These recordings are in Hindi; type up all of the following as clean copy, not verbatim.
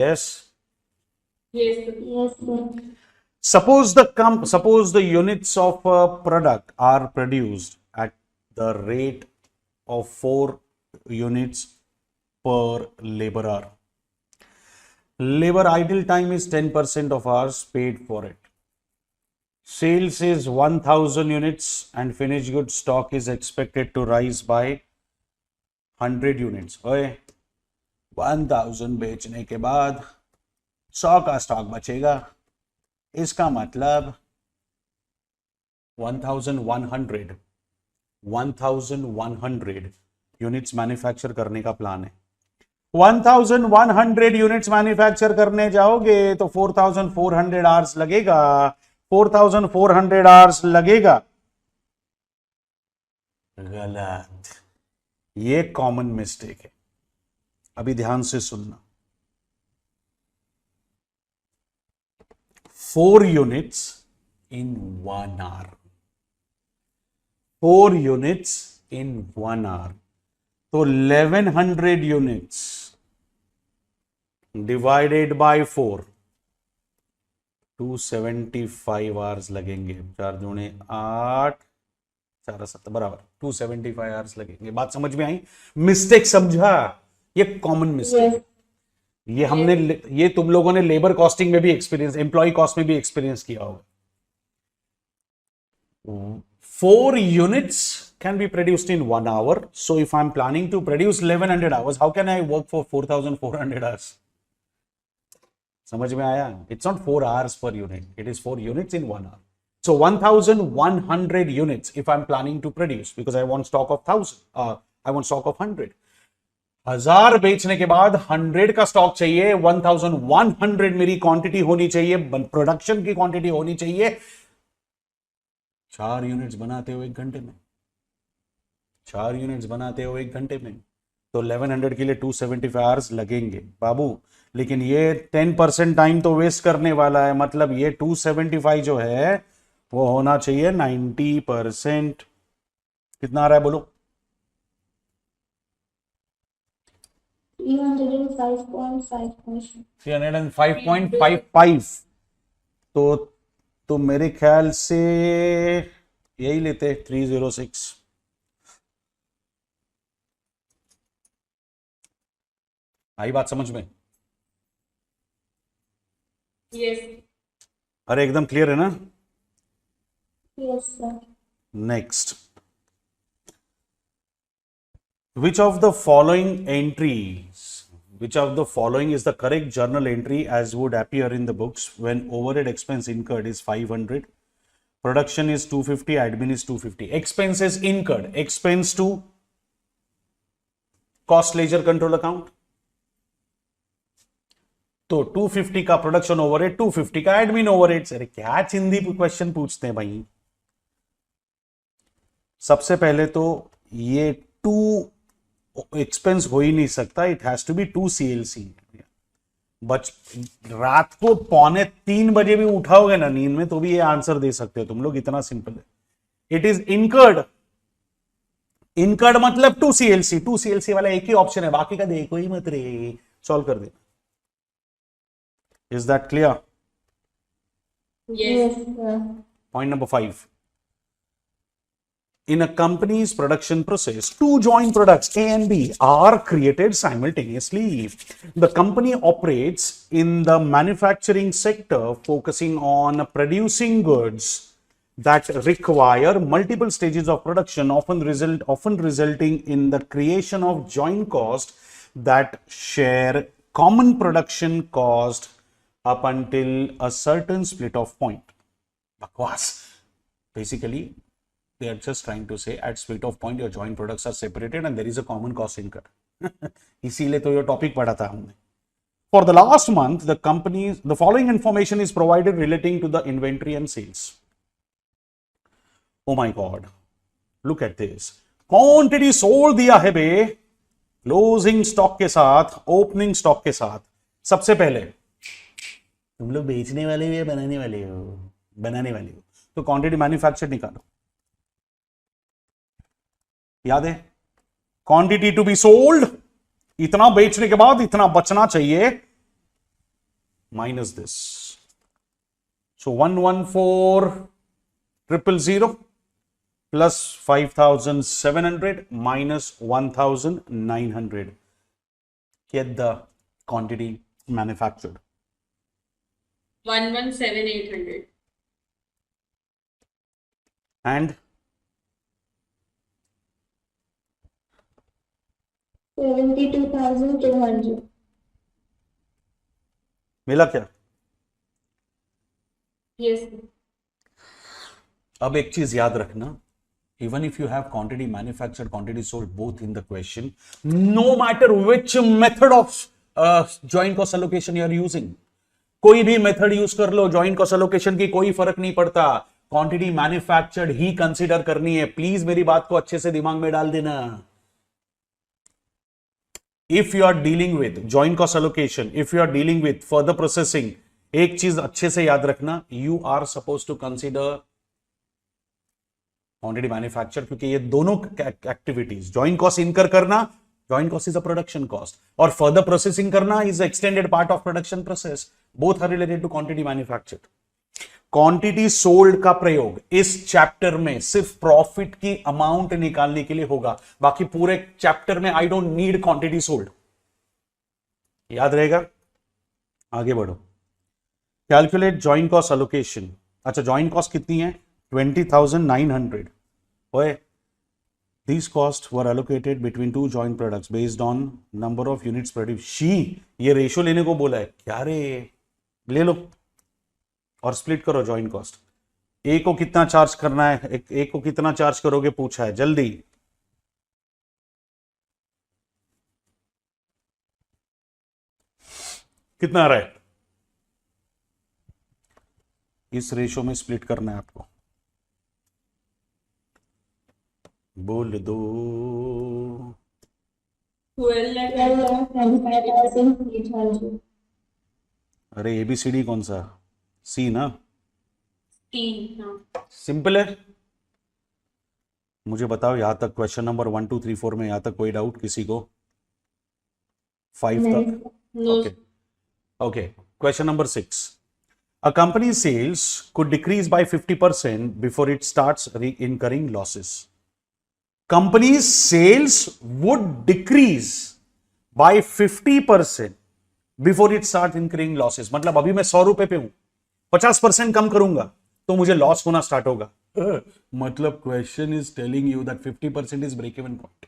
Yes. Yes, sir. Yes, sir. Suppose the units of a product are produced at the rate of 4 units per labor hour. Labor idle time is 10% of hours paid for it. Sales is 1000 units and finished goods stock is expected to rise by 100 units. ओए 1000 बेचने के बाद 100 का स्टॉक बचेगा, इसका मतलब 1100 यूनिट्स मैन्युफैक्चर करने का प्लान है। 1100 यूनिट्स मैन्युफैक्चर करने जाओगे तो 4400 आवर्स लगेगा। 4400 आवर्स लगेगा। गलत, ये कॉमन मिस्टेक है। अभी ध्यान से सुनना। 4 units in 1 hour, 4 units in 1 hour, तो 1100 यूनिट्स डिवाइडेड बाय 4, 275 आवर्स लगेंगे। 4 दूने 8, 4 7 बराबर 275 आवर्स लगेंगे। बात समझ में आई? मिस्टेक समझा? ये कॉमन मिस्टेक है। ये हमने, ये तुम लोगों ने लेबर कॉस्टिंग में भी एक्सपीरियंस, एम्प्लॉय कॉस्ट में भी एक्सपीरियंस किया होगा। 4 units can be produced in 1 hour. So if I'm planning to produce 1100 hours, how can I work for 4400 hours? समझ में आया? It's not 4 hours per unit. It is 4 units in 1 hour. So 1100 units if I'm planning to produce, because I want stock of 1000. I want stock of 100. 1000 बेचने के बाद 100 का स्टॉक चाहिए। 1100 मेरी क्वांटिटी होनी चाहिए, प्रोडक्शन की क्वांटिटी होनी चाहिए। 4 यूनिट्स बनाते हो 1 घंटे में, 4 यूनिट्स बनाते हो 1 घंटे में, तो 1100 के लिए 275 आवर्स लगेंगे बाबू। लेकिन ये 10% टाइम तो वेस्ट करने वाला है, मतलब ये 275 जो है वो होना चाहिए 90%। कितना आ रहा है बोलो? 305.55। तो मेरे ख्याल से यही लेते 306। आई बात समझ में? Yes. अरे एकदम क्लियर है ना? Yes, sir. Next, which of the following entries, which of the following is the correct journal entry as would appear in the books when overhead expense incurred is 500, production is 250, admin is 250? Expenses incurred, expense to cost ledger control account, तो 250 का प्रोडक्शन ओवरहेड, 250 का एडमिन ओवरहेड। अरे क्या चिंदी क्वेश्चन पूछते हैं भाई। सबसे पहले तो ये 2 एक्सपेंस हो ही नहीं सकता, it has to be 2 CLC। रात को 2:45 बजे भी उठाओगे ना नींद में तो भी ये आंसर दे सकते हो तुम लोग, इतना सिंपल है। इट इज इनकर्ड, इनकर्ड मतलब 2 CLC। 2 CLC वाला एक ही ऑप्शन है, बाकी का देखो ही मत रे, सॉल्व कर दे। Is that clear? Yes. Yes, sir. Point number 5. In a company's production process, 2 joint products A and B are created simultaneously. The company operates in the manufacturing sector, focusing on producing goods that require multiple stages of production, often resulting in the creation of joint costs that share common production cost up until a certain split off point. Bakwas. Basically, they are just trying to say at split off point your joint products are separated and there is a common cost incurred. इसीलिए तो ये टॉपिक पढ़ा था हमने। For the last month, the following information is provided relating to the inventory and sales. Oh my God, look at this. Quantity sold दिया है बे, क्लोजिंग स्टॉक के साथ, ओपनिंग स्टॉक के साथ। सबसे पहले तुम लोग बेचने वाले हो या बनाने वाले हो? बनाने वाले हो, तो क्वांटिटी मैन्युफैक्चर निकालो। याद है? क्वांटिटी टू बी सोल्ड, इतना बेचने के बाद इतना बचना चाहिए, minus this. So 114,000 plus 5,700 minus 1,900. Get the quantity manufactured. 117,800. And 72,200. मिला क्या? Yes, sir. अब एक चीज याद रखना, even if you have quantity manufactured, quantity sold both in the question, no matter which method of joint cost allocation you are using, कोई भी मेथड यूज कर लो, जॉइंट कॉस्ट एलोकेशन की कोई फर्क नहीं पड़ता, क्वांटिटी मैन्युफैक्चर्ड ही कंसीडर करनी है। प्लीज मेरी बात को अच्छे से दिमाग में डाल देना। If you are dealing with joint cost allocation, if you are dealing with further processing, एक चीज अच्छे से याद रखना, you are suppose to consider quantity manufacture, क्योंकि ये दोनों एक्टिविटीज, जॉइंट कॉस्ट इनकर करना, joint cost is a production cost, और फर्दर प्रोसेसिंग करना is extended part of production process, both are related to quantity manufactured. Quantity sold का प्रयोग इस चैप्टर में सिर्फ प्रॉफिट की अमाउंट निकालने के लिए होगा, बाकी पूरे चैप्टर में I don't need quantity sold. याद रहेगा? आगे बढ़ो। Calculate joint cost allocation. अच्छा, जॉइंट कॉस्ट कितनी है? 20,900. ओए, these costs were allocated between two joint products based on number of units produced. ये रेशियो लेने को बोला है क्या रे? ले लो और स्प्लिट करो जॉइंट कॉस्ट। ए को कितना चार्ज करना है, ए को कितना चार्ज करोगे पूछा है, जल्दी। कितना आ रहा है? इस रेशियो में स्प्लिट करना है आपको, बोल दो। 12,25,800. अरे एबीसीडी कौन सा? सी ना? T. हाँ. सिंपल है। मुझे बताओ यहां तक क्वेश्चन नंबर 1 2 3 4 में यहां तक कोई डाउट किसी को? 5 तक? No. Okay okay. Question number 6, a company's sales could decrease by 50% before it starts incurring losses. Company's sales would decrease by 50% before it starts incurring losses. मतलब अभी मैं 100 रुपए पे हूं, 50% कम करूंगा तो मुझे लॉस होना स्टार्ट होगा। मतलब question is telling you that 50% is break even point.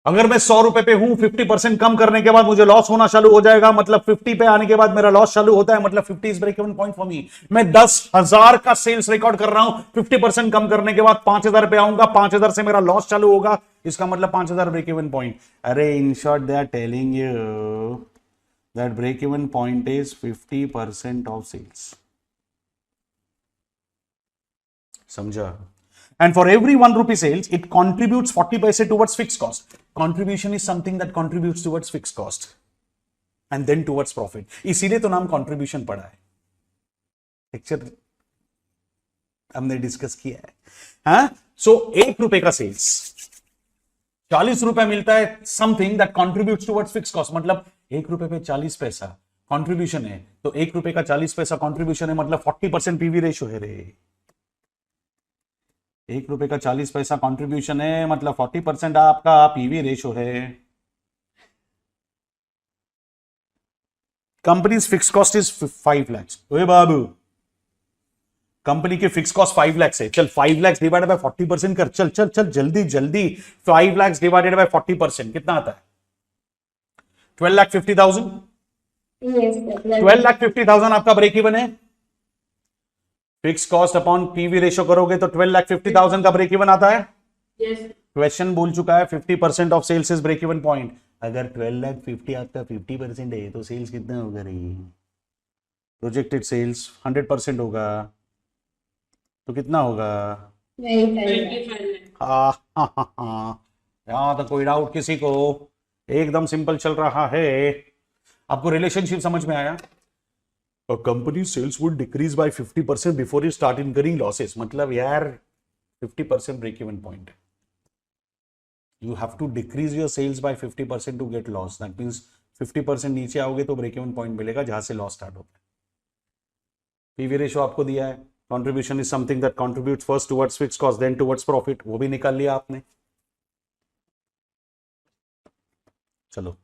अगर मैं 100 रुपए पे हूं, 50% कम करने के बाद मुझे लॉस होना चालू हो जाएगा, मतलब 50 पे आने के बाद मेरा लॉस चालू होता है, मतलब 50 is break even point for me. मैं 10,000 का सेल्स रिकॉर्ड कर रहा हूं, 50% कम करने के बाद 5,000 पे आऊंगा, 5,000 से मेरा लॉस चालू होगा, इसका मतलब 5,000 ब्रेक इवन पॉइंट। अरे in short they are telling you that break even point is 50% of sales. समझा? And for every 1 rupee sales, it contributes 40 paise towards fixed cost. Contribution is something that contributes towards fixed cost and then towards profit. इसीलिए तो नाम contribution पड़ा है। लेक्चर हमने डिस्कस किया है। हाँ, सो 1 रुपए का सेल्स 40 रुपए मिलता है, something that contributes towards fixed cost, मतलब 1 रुपए पे 40 पैसा कंट्रीब्यूशन है, तो 1 रुपए का 40 पैसा कंट्रीब्यूशन है, मतलब 40% पीवी रेशियो है रे। 1 रुपए का 40 पैसा कंट्रीब्यूशन है, मतलब 40% आपका पीवी रेशो है। Companies fix cost is 5 lakhs। ओए बाबू, कंपनी के फिक्स कॉस्ट 5 lakhs है। चल 5 lakhs डिवाइडेड बाय 40% कर, चल चल चल जल्दी जल्दी। 5 lakhs डिवाइडेड बाय 40% कितना आता है? 12,50,000। Yes, sir. 12,50,000 आपका ब्रेक इवन है। Fix cost upon PV ratio करोगे तो 12,50,000 का ब्रेक इवन आता है। Yes. क्वेश्चन बोल चुका है 50% of sales is break even point. अगर 12,50,000 आपका 50% है तो सेल्स कितना होगा रे? प्रोजेक्टेड सेल्स 100% होगा तो कितना होगा? 25 lakh. यहां तक कोई डाउट किसी को? एकदम सिंपल चल रहा है। आपको रिलेशनशिप समझ में आया? A company's sales would decrease by 50% before you start incurring losses. मतलब यार 50% break even point. You have to decrease your sales by 50% to get loss. That means 50% नीचे आओगे तो ब्रेक इवन पॉइंट मिलेगा जहां से लॉस स्टार्ट होता है। पीवी रेशो आपको दिया है, contribution is something that contributes first towards fixed cost then towards profit, वो भी निकाल लिया आपने। चलो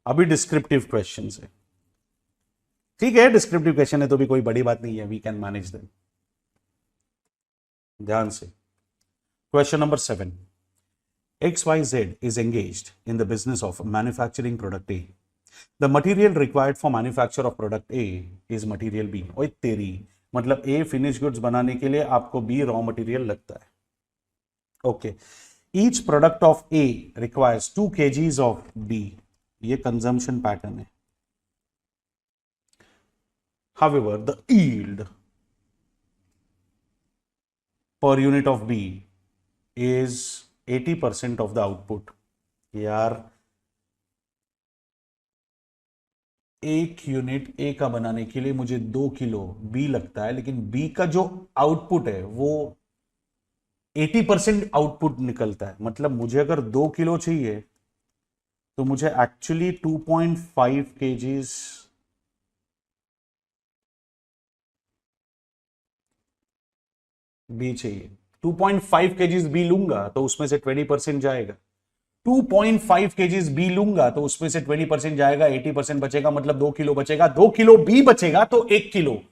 अभी डिस्क्रिप्टिव क्वेश्चन है, ठीक है डिस्क्रिप्टिव क्वेश्चन है तो भी कोई बड़ी बात नहीं है, वी कैन मैनेज देम। ध्यान से question number 7, XYZ is engaged in the business of manufacturing product A. The material required for manufacture of product A is material B. ओए तेरी, मतलब A फिनिश गुड्स बनाने के लिए आपको B रॉ मटेरियल लगता है। Okay, each product of A requires 2 kgs of B. ये कंजम्पशन पैटर्न है। However, the yield per unit of B is 80% of the output. यार एक यूनिट ए का बनाने के लिए मुझे 2 किलो बी लगता है, लेकिन बी का जो आउटपुट है वो 80% आउटपुट निकलता है। मतलब मुझे अगर 2 किलो चाहिए तो मुझे एक्चुअली 2.5 kgs बी चाहिए। 2.5 kgs बी लूंगा तो उसमें से 20% जाएगा, 2.5 kgs बी लूंगा तो उसमें से 20% जाएगा, 80% बचेगा, मतलब 2 किलो बचेगा। 2 किलो बी बचेगा तो 1 किलो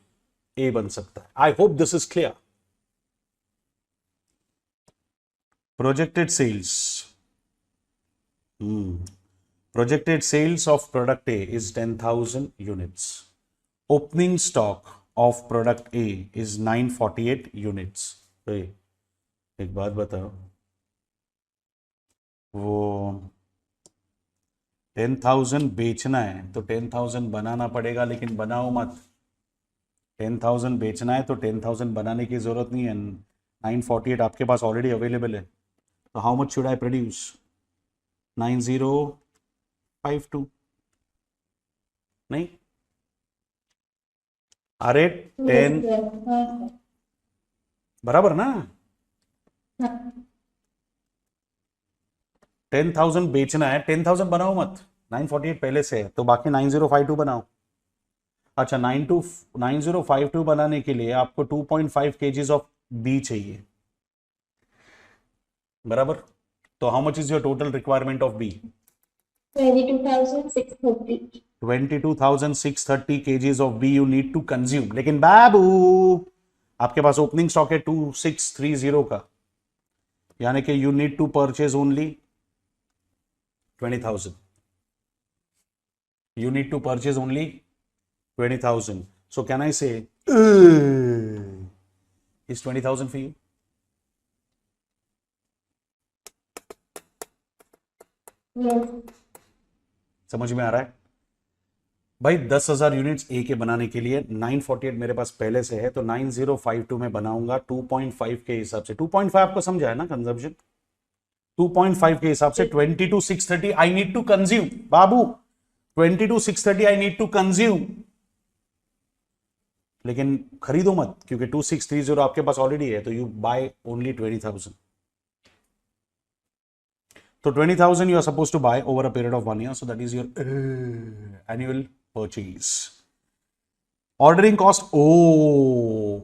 ए बन सकता है। I hope this is clear. Projected sales, projected sales of product A is 10,000 units. Opening stock of product A is 948 units. तो एक बात बताओ, वो 10,000 बेचना है तो 10,000 बनाना पड़ेगा, लेकिन बनाओ मत। 10,000 बेचना है तो 10,000 बनाने की जरूरत नहीं है, 948 आपके पास ऑलरेडी अवेलेबल है। तो how much should I produce? 9052 नहीं, अरे 10 बराबर ना, 10,000 बेचना है, 10,000 बनाओ मत, 948 पहले से है तो बाकी 9052 बनाओ। अच्छा 9052 बनाने के लिए आपको 2.5 kgs ऑफ बी चाहिए, बराबर। तो how much is your total requirement of B? 22,630. 22,630 kgs of B you need to consume. लेकिन बाबू आपके पास ओपनिंग स्टॉक है 2630 का, यानी कि you need to purchase only 20,000। You need to purchase only 20,000. So can I say, is 20,000 for you? Yes. समझ में आ रहा है भाई? 10,000 यूनिट्स ए के बनाने के लिए 948 मेरे पास पहले से है, तो 9052 में बनाऊंगा 2.5 के हिसाब से। 2.5 आपको समझा है ना कंजम्पशन? 2.5 के हिसाब से 22,630 आई नीड टू कंज्यूम बाबू, 22,630 आई नीड टू कंज्यूम। लेकिन खरीदो मत, क्योंकि 2630 आपके पास ऑलरेडी है, तो यू बाय ओनली 20,000। तो 20,000 you are suppose to buy over a period of 1 year, so that is your annual purchase. Ordering cost O,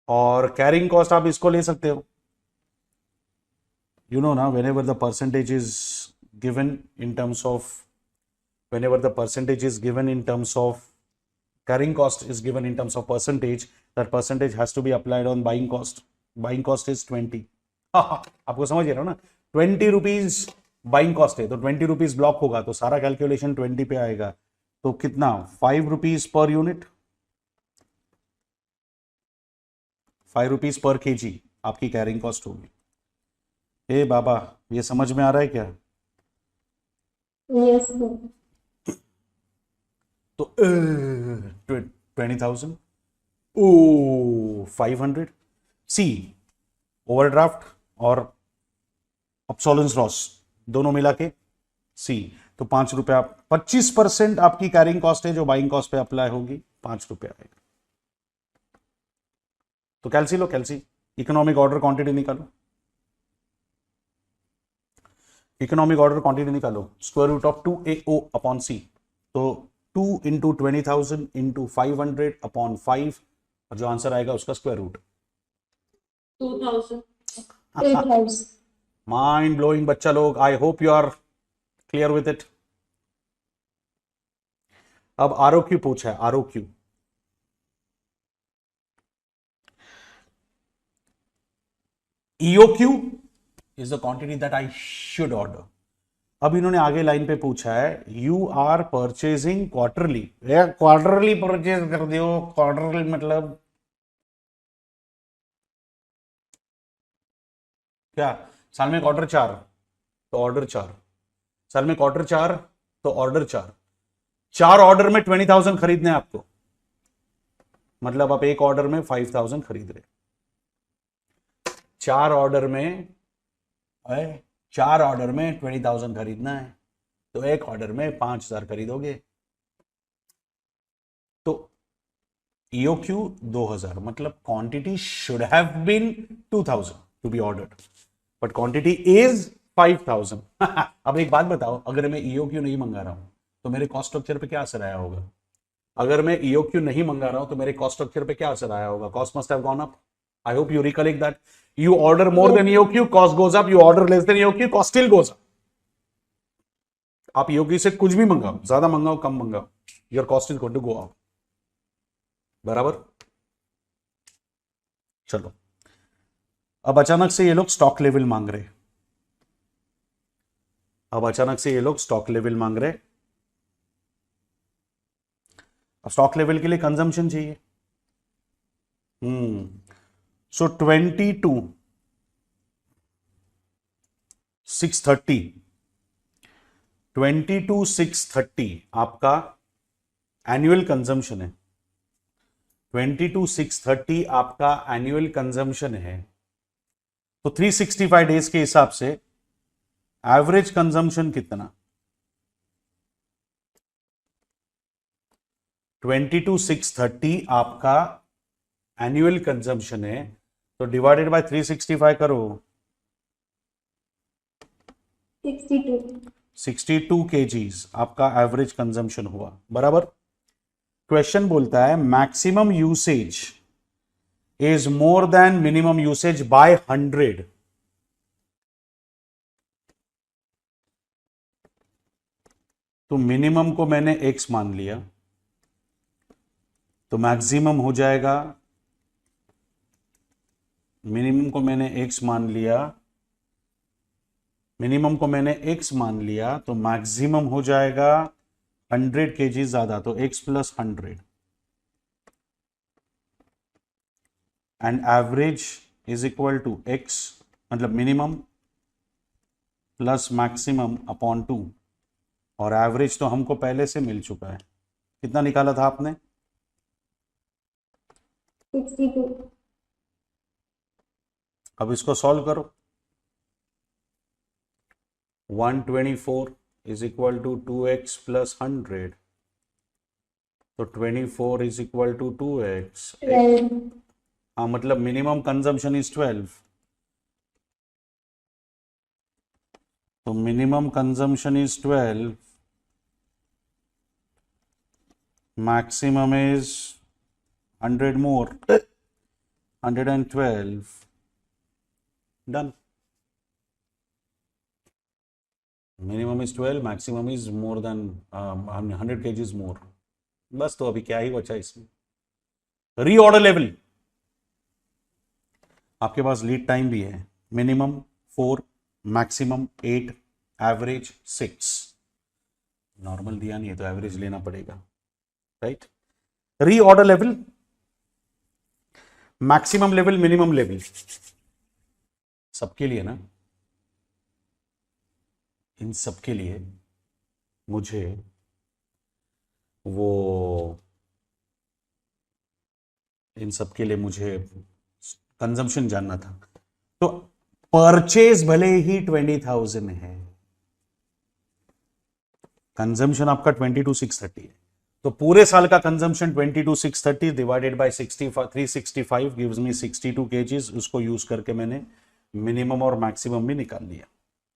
और कैरिंग कॉस्ट आप इसको ले सकते हो। You know now, whenever the percentage is given in terms of, whenever the percentage is given in terms of, carrying cost is given in terms of percentage, that percentage has to be applied on buying cost. Buying cost is 20. आपको समझ रहे हो ना, 20 रुपीज बाइंग कॉस्ट है, तो 20 रुपीज ब्लॉक होगा, तो सारा कैलकुलेशन 20 पे आएगा। तो कितना? 5 rupees per unit, 5 rupees per KG आपकी कैरिंग कॉस्ट होगी। ए बाबा, ये समझ में आ रहा है क्या? Yes, sir. तो 20,000 ओ 500 सी, ओवरड्राफ्ट और ऑब्सोलेंस लॉस दोनों मिला के सी, तो 5 रुपया, 25% आपकी कैरिंग कॉस्ट है जो बाइंग कॉस्ट पे अप्लाई होगी, 5 रुपया आएगा। तो कैलसी लो, कैलसी, इकोनॉमिक ऑर्डर क्वांटिटी निकालो। इकोनॉमिक ऑर्डर क्वांटिटी निकालो, square root of 2AO upon C, तो 2 इंटू 20,000 इंटू 500 अपॉन 5, और जो आंसर आएगा उसका स्क्वायर रूट। 2000. 8,000. माइंड ब्लोइंग बच्चा लोग, I hope you are clear with it. अब ROQ पूछा है, ROQ EOQ is the quantity that I should order. अब इन्होंने आगे लाइन पे पूछा है you are purchasing quarterly, quarterly purchase कर दियो, क्वार्टरली मतलब क्या, साल में क्वार्टर 4 तो ऑर्डर 4, साल में क्वार्टर 4 तो ऑर्डर 4, 4 ऑर्डर में 20,000 खरीदने हैं आपको, मतलब आप एक ऑर्डर में 5,000 खरीद रहे, 4 ऑर्डर में 20,000 खरीदना है, तो एक ऑर्डर में 5,000 खरीदोगे, तो EOQ 2,000, मतलब quantity should have been 2,000 to be ordered, but quantity is 5,000। अब एक बात बताओ, अगर मैं EOQ नहीं मंगा रहा हूं तो मेरे कॉस्ट स्ट्रक्चर पे क्या असर आया होगा? अगर मैं EOQ नहीं मंगा रहा हूं तो मेरे कॉस्ट स्ट्रक्चर पे क्या असर आया होगा? Cost must have gone up. I hope you recollect that. You order more than EOQ, cost goes up. You order less than EOQ, cost still goes up. आप EOQ से कुछ भी मंगाओ, ज्यादा मंगाओ कम मंगाओ, your cost is going to go up. बराबर? चलो, अब अचानक से ये लोग स्टॉक लेवल मांग रहे, अब स्टॉक लेवल के लिए कंजम्पशन चाहिए। So 22,630 आपका एनुअल कंजम्पशन है, 22,630 आपका एनुअल कंजम्पशन है, तो 365 डेज के हिसाब से एवरेज कंजम्पशन कितना? 22,630 आपका एनुअल कंजम्पशन है, तो डिवाइडेड बाय 365 करो, 62 kgs आपका एवरेज कंजम्पशन हुआ। बराबर? क्वेश्चन बोलता है maximum usage is more than minimum usage by 100, तो मिनिमम को मैंने x मान लिया, तो मैक्सिमम हो जाएगा, मिनिमम को मैंने x मान लिया, तो मैक्सिमम हो जाएगा 100 kg ज्यादा, तो x plus 100 and average is equal to x, मतलब मिनिमम प्लस मैक्सिमम अपॉन 2, और एवरेज तो हमको पहले से मिल चुका है, कितना निकाला था आपने? 62. अब इसको सॉल्व करो, 124 is equal to 2x plus 100, तो 24 इज इक्वल टू 2x, 12. हाँ मतलब मिनिमम कंजम्पशन इज 12, तो minimum consumption is 12, maximum is 100 more, 112, done. Minimum is 12, maximum is more then 100 kgs मोर, बस। तो अभी क्या ही बचा इसमें? रीऑर्डर लेवल, आपके पास लीड टाइम भी है, मिनिमम 4, मैक्सिमम 8, एवरेज 6, नॉर्मल दिया नहीं है तो एवरेज लेना पड़ेगा, right? Reorder level, maximum level, minimum level, सबके लिए ना, इन सबके लिए मुझे कंजम्पशन जानना था। तो परचेज भले ही 20,000 है, कंजम्पशन आपका 22,630 है, तो पूरे साल का consumption 22,630 divided by 365 gives me 62 kgs। उसको यूज करके मैंने मिनिमम और मैक्सिमम भी निकाल लिया।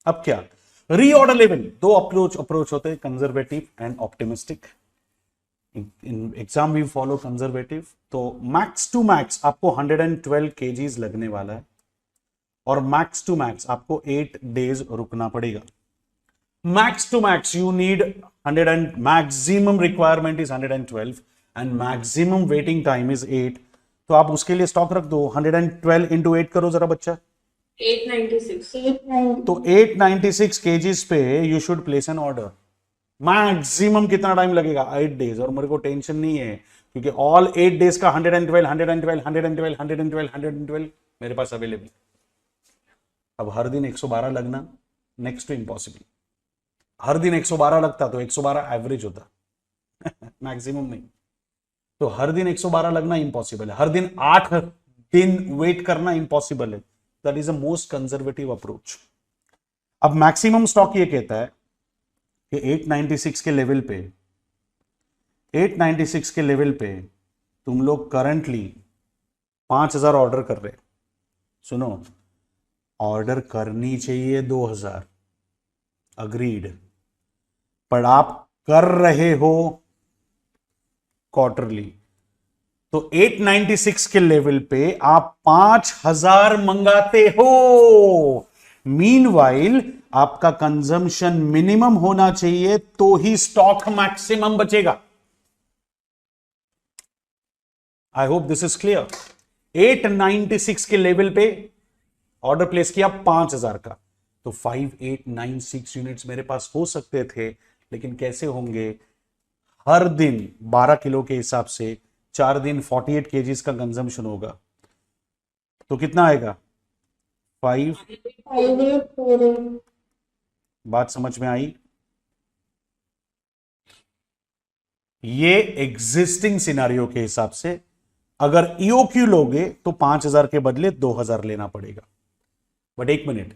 अब क्या, रीऑर्डर लेवल, दो अप्रोच होते हैं, conservative and optimistic. In exam we follow conservative. तो मैक्स टू मैक्स आपको 112 केजीज लगने वाला है और मैक्स टू मैक्स आपको 8 डेज रुकना पड़ेगा. Max to max you need 100 and maximum requirement is 112 and maximum waiting time is 8. तो आप उसके लिए स्टॉक रख दो. 112 इंटू 8 करो जरा बच्चा. 896. 890. तो 896 केजीज पे you should place N order. Maximum कितना टाइम लगेगा? 8 डेज. और मेरे को टेंशन नहीं है क्योंकि ऑल 8 डेज का 112 112 112 112 112 मेरे पास अवेलेबल. अब हर दिन 112 लगना नेक्स्ट टू इम्पॉसिबल. हर दिन 112 लगता तो 112 एवरेज होता, मैक्सिमम नहीं. तो हर दिन 112 लगना इम्पॉसिबल है. हर दिन 8 दिन वेट करना इम्पॉसिबल है. That is a most conservative approach. अब मैक्सिमम स्टॉक ये कहता है कि 896 के लेवल पे 896 के लेवल पे तुम लोग करंटली 5000 ऑर्डर कर रहे. सुनो, ऑर्डर करनी चाहिए 2000, अग्रीड, पर आप कर रहे हो क्वार्टरली. तो 896 के लेवल पे आप 5000 मंगाते हो. मीनवाइल आपका कंजम्पशन मिनिमम होना चाहिए तो ही स्टॉक मैक्सिमम बचेगा. आई होप दिस इज क्लियर. 896 के लेवल पे ऑर्डर प्लेस किया 5000 का, तो 5896 यूनिट्स मेरे पास हो सकते थे. लेकिन कैसे होंगे? हर दिन 12 किलो के हिसाब से 4 दिन 48 केजीज का कंजम्पशन होगा. तो कितना आएगा? 5. 5848. बात समझ में आई? ये एग्जिस्टिंग सिनारियो के हिसाब से अगर ईओक्यू लोगे तो 5000 के बदले 2000 लेना पड़ेगा. बट एक minute,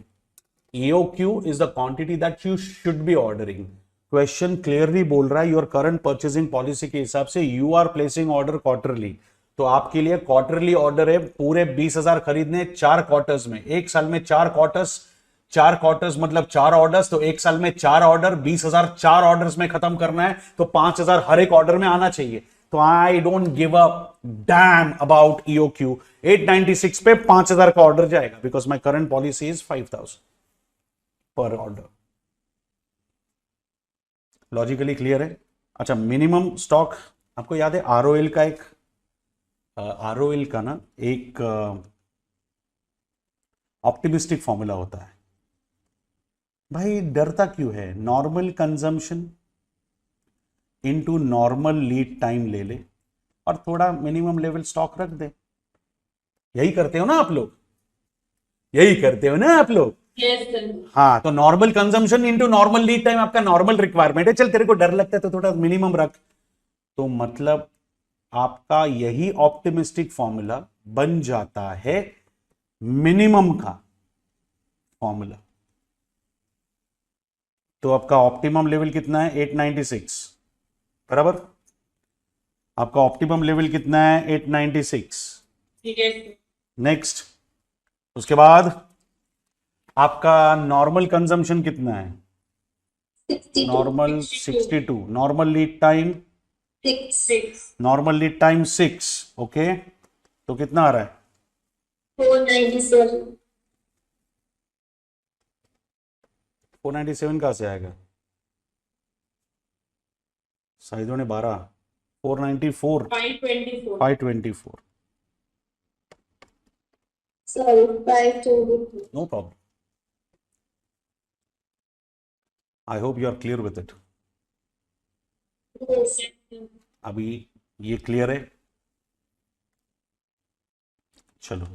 EOQ is the quantity that you should be ordering. Question clearly बोल रहा है योर करंट परचेसिंग पॉलिसी के हिसाब से you are placing order quarterly. तो आपके लिए क्वार्टरली ऑर्डर है पूरे 20,000 खरीदने 4 क्वार्टर्स में. एक साल में 4 क्वार्टर्स मतलब 4 ऑर्डर्स. तो एक साल में 4 ऑर्डर 20,000 4 ऑर्डर्स में खत्म करना है. तो 5000 हर एक ऑर्डर में आना चाहिए. तो I don't give a damn about EOQ. 896 पे 5000 का ऑर्डर जाएगा because my current policy is 5000 पर ऑर्डर. लॉजिकली क्लियर है? अच्छा, मिनिमम स्टॉक आपको याद है आरओएल का एक आरओएल का ना एक ऑप्टिमिस्टिक फॉर्मूला होता है. भाई डरता क्यों है? Normal consumption into normal lead time ले ले और थोड़ा मिनिमम लेवल स्टॉक रख दे. यही करते हो ना आप लोग? यही करते हो ना आप लोग? Yes, sir. हाँ, तो normal consumption into normal lead time आपका नॉर्मल रिक्वायरमेंट है. चल तेरे को डर लगता है तो थोड़ा मिनिमम रख. तो मतलब आपका यही ऑप्टिमिस्टिक फॉर्मूला बन जाता है मिनिमम का फॉर्मूला. तो आपका ऑप्टिमम लेवल कितना है? 896. बराबर. आपका ऑप्टिमम लेवल कितना है? 896. ठीक है sir. नेक्स्ट, उसके बाद आपका नॉर्मल कंजम्पशन कितना है? 62. Normal 62. Normal lead time 6. 6. Normal lead time 6. Okay, तो कितना आ रहा है? 497. 497 कहां से आएगा? साइदों ने 12. 494. 524. 524. Sorry, 524. No problem. I hope you are clear with it. Yes. अभी ये क्लियर है? चलो,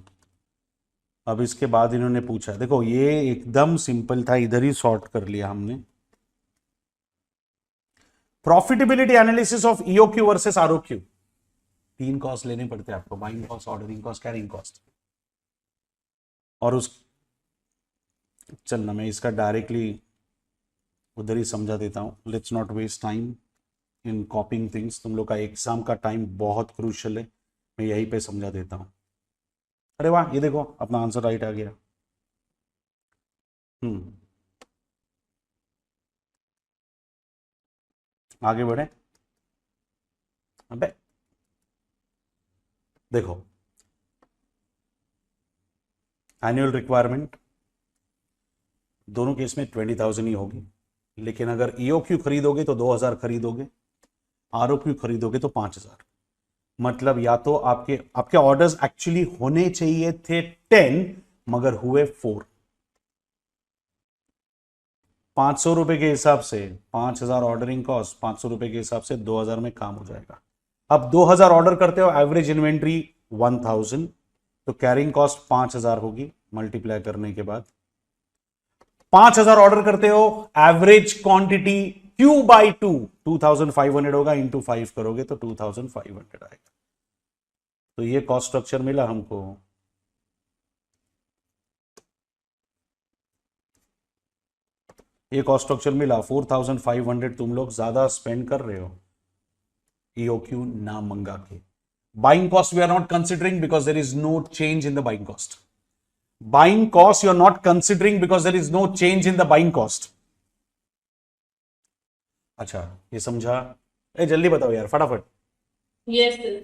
अब इसके बाद इन्होंने पूछा, देखो ये एकदम सिंपल था, इधर ही सॉर्ट कर लिया हमने. Profitability analysis of EOQ versus ROQ. 3 cost लेने पड़ते हैं आपको: buying cost, ordering cost, carrying cost. और उस चलना मैं इसका डायरेक्टली उधर ही समझा देता हूँ. Let's not waste time in copying things. तुम लोग का एग्जाम का टाइम बहुत क्रूशियल है, मैं यहीं पे समझा देता हूँ. अरे वाह, ये देखो अपना आंसर राइट आ गया. आगे बढ़े। अबे देखो, एनुअल रिक्वायरमेंट दोनों केस में 20,000 ही होगी, लेकिन अगर ईओक्यू खरीदोगे तो 2,000 खरीदोगे, आरओक्यू खरीदोगे तो 5,000। मतलब या तो आपके आपके ऑर्डर्स एक्चुअली होने चाहिए थे 10 मगर हुए 4। 500 रुपए के हिसाब से 5,000 ऑर्डरिंग कॉस्ट, 500 रुपए के हिसाब से 2,000 में काम हो जाएगा। अब 2,000 ऑर्डर करते हो, एवरेज इन्वेंट्री 1,000, तो कैरिंग कॉस्ट 5,000 होगी मल्टीप्लाई करने के बाद। 5,000 ऑर्डर करते हो, एवरेज क्वांटिटी Q बाई 2 2,500 होगा, इंटू 5 करोगे तो 2,500 आएगा। तो ये कॉस्ट स्ट्रक्चर मिला हमको। ये कॉस्ट स्ट्रक्चर मिला। 4,500 तुम लोग ज्यादा स्पेंड कर रहे हो ईओक्यू ना मंगा के। Buying cost we are not considering because there is no change in the buying cost. Buying cost you are not considering because there is no change in the buying cost. अच्छा, ये समझा? ए जल्दी बताओ यार, फटाफट। Yes, sir.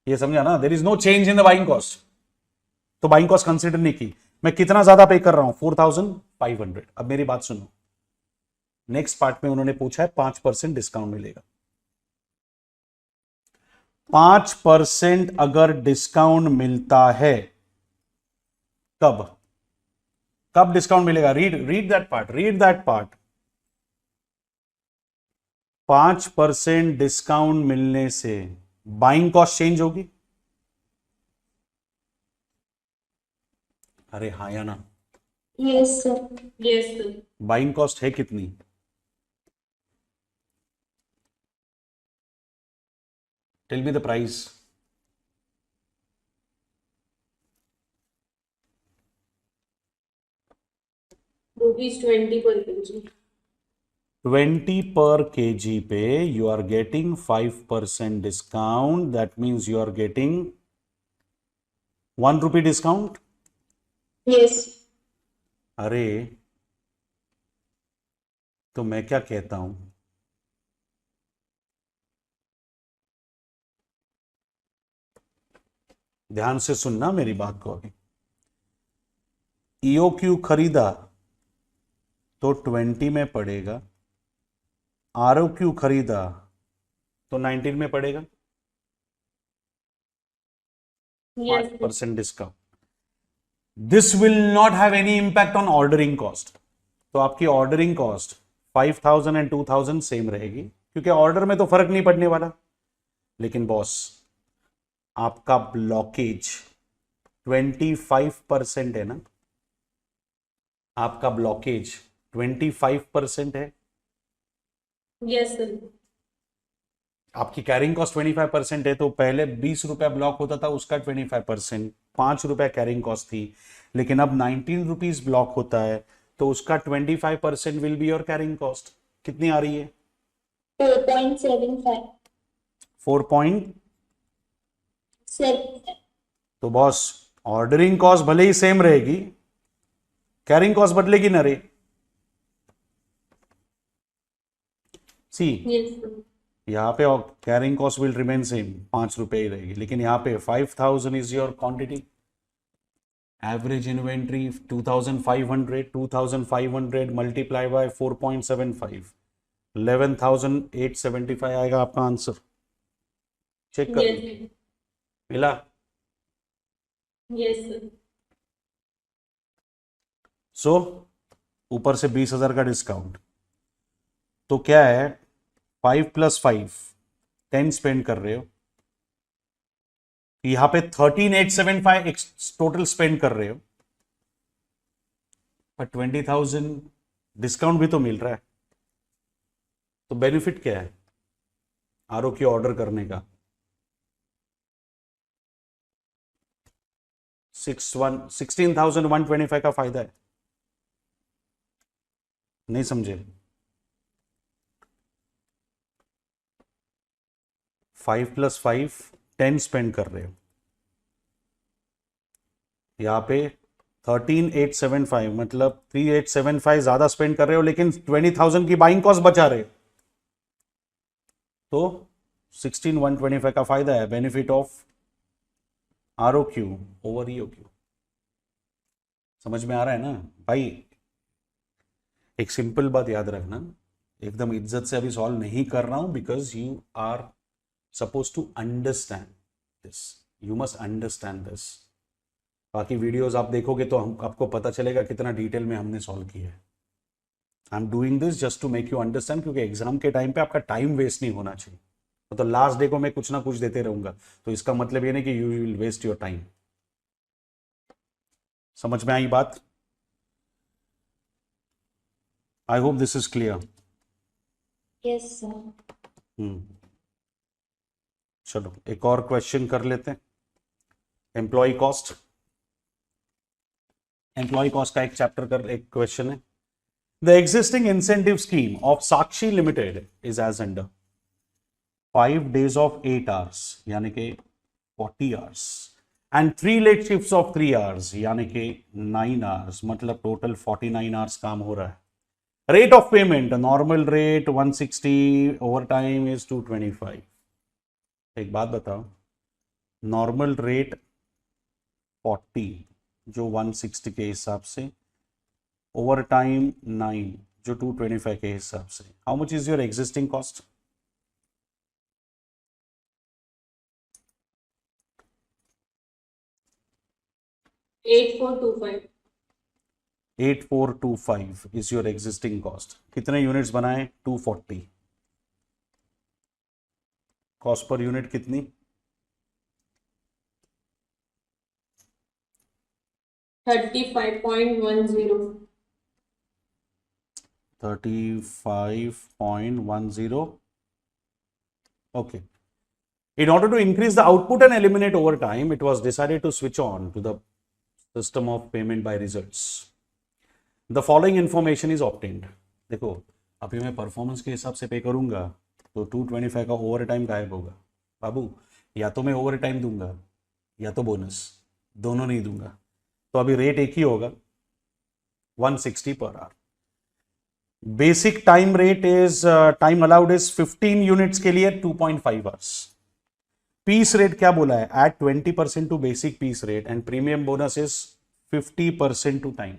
ये समझा ना? There is no change in the buying cost, तो बाइंग कॉस्ट कंसिडर नहीं की। मैं कितना ज्यादा पे कर रहा हूं? 4,500। अब मेरी बात सुनो, नेक्स्ट पार्ट में उन्होंने पूछा है 5% डिस्काउंट मिलेगा। 5% अगर डिस्काउंट मिलता है, कब कब डिस्काउंट मिलेगा? Read that part, read that part. 5% discount मिलने से बाइंग कॉस्ट चेंज होगी? अरे हाँ या ना? Yes, sir. Yes, sir. Buying cost है कितनी? Tell me the price. Rupees 20 per kg. 20 per kg पे you are getting 5% discount. That means you are getting 1 rupee discount. Yes. अरे तो मैं क्या कहता हूं, ध्यान से सुनना मेरी बात को। अभी ईओक्यू खरीदा तो 20 में पड़ेगा, आरओक्यू खरीदा तो 19 में पड़ेगा। Yes, sir. 5% discount. This will not have any impact on ordering cost. तो आपकी ऑर्डरिंग कॉस्ट 5,000 एंड 2,000 सेम रहेगी, क्योंकि ऑर्डर में तो फर्क नहीं पड़ने वाला। लेकिन बॉस, आपका ब्लॉकेज 25% है ना? आपका ब्लॉकेज 25% है। Yes, sir. आपकी कैरिंग कॉस्ट 25% है, तो पहले 20 रुपया ब्लॉक होता था, उसका 25%, 5 रुपया कैरिंग कॉस्ट थी। लेकिन अब 19 रुपीज ब्लॉक होता है, तो उसका 25% will be your carrying cost. कितनी आ रही है? 4.75. 4 पॉइंट। 7. तो बॉस, ऑर्डरिंग कॉस्ट भले ही सेम रहेगी, कैरिंग कॉस्ट बदलेगी ना रे? सी, Yes, sir. यहाँ पे carrying cost will remain same, 5 रुपए ही रहेगी। लेकिन यहाँ पे 5,000 is your quantity, average inventory 2,500, 2,500 multiply by 4.75, 11,875 आएगा आपका आंसर। चेक कर Yes, लो। sir. मिला? Yes, sir. सो ऊपर से 20,000 का डिस्काउंट, तो क्या है? 5 + 5 10 स्पेंड कर रहे हो, यहां पे 13,875 टोटल स्पेंड कर रहे हो, पर 20,000 डिस्काउंट भी तो मिल रहा है। तो बेनिफिट क्या है आरओक्यू ऑर्डर करने का? 16,125 का फायदा है। नहीं समझे? 5 + 5 10 स्पेंड कर रहे हो, यहाँ पे 13,875 मतलब 3,875 ज्यादा स्पेंड कर रहे हो, लेकिन 20,000 की बाइंग कॉस्ट बचा रहे हो। तो 16,125 का फायदा है, benefit of ROQ over EOQ। समझ में आ रहा है ना भाई? एक सिंपल बात याद रखना, एकदम इज्जत से अभी सॉल्व नहीं कर रहा हूं, because you are suppose to understand this, you must understand this. बाकी वीडियोस आप देखोगे तो आपको पता चलेगा कितना डिटेल में हमने सॉल्व किया है। I am doing this just to make you understand, क्योंकि एग्जाम के टाइम पे आपका टाइम वेस्ट नहीं होना चाहिए। तो लास्ट डे को मैं कुछ ना कुछ देते रहूंगा, तो इसका मतलब ये नहीं कि you will waste your time. समझ में आई बात? I hope this is clear. Yes, sir. चलो एक और क्वेश्चन कर लेते हैं। एम्प्लॉय कॉस्ट, एम्प्लॉय कॉस्ट का एक चैप्टर कर, एक क्वेश्चन है। The existing incentive scheme of Sakshi limited is as under 5 days of 8 hours यानी कि 40 hours and 3 late shifts of 3 hours यानी कि 9 hours, मतलब टोटल 49 hours काम हो रहा है। Rate of payment, normal rate 160, over time is 225। एक बात बताओ, नॉर्मल रेट 40 जो 160 के हिसाब से, ओवर टाइम 9 जो 225 के हिसाब से, how much is your existing cost? Eight four two five 8425 is your existing cost. कितने यूनिट्स बनाए? 240। कॉस्ट पर यूनिट कितनी? 35.10 35.10। okay. In order to increase the output and eliminate overtime, it was decided to switch on to the system of payment by results. The following information is obtained. देखो अभी मैं परफॉर्मेंस के हिसाब से पे करूंगा तो 225 का ओवर टाइम गायब होगा बाबू। या तो मैं ओवर टाइम दूंगा या तो बोनस, दोनों नहीं दूंगा। तो अभी रेट एक ही होगा, 160 per hour. Basic time rate is, time allowed is 15 units के लिए 2.5 आवर्स। पीस रेट क्या बोला है? At 20% to basic piece rate and premium bonus is 50% to time.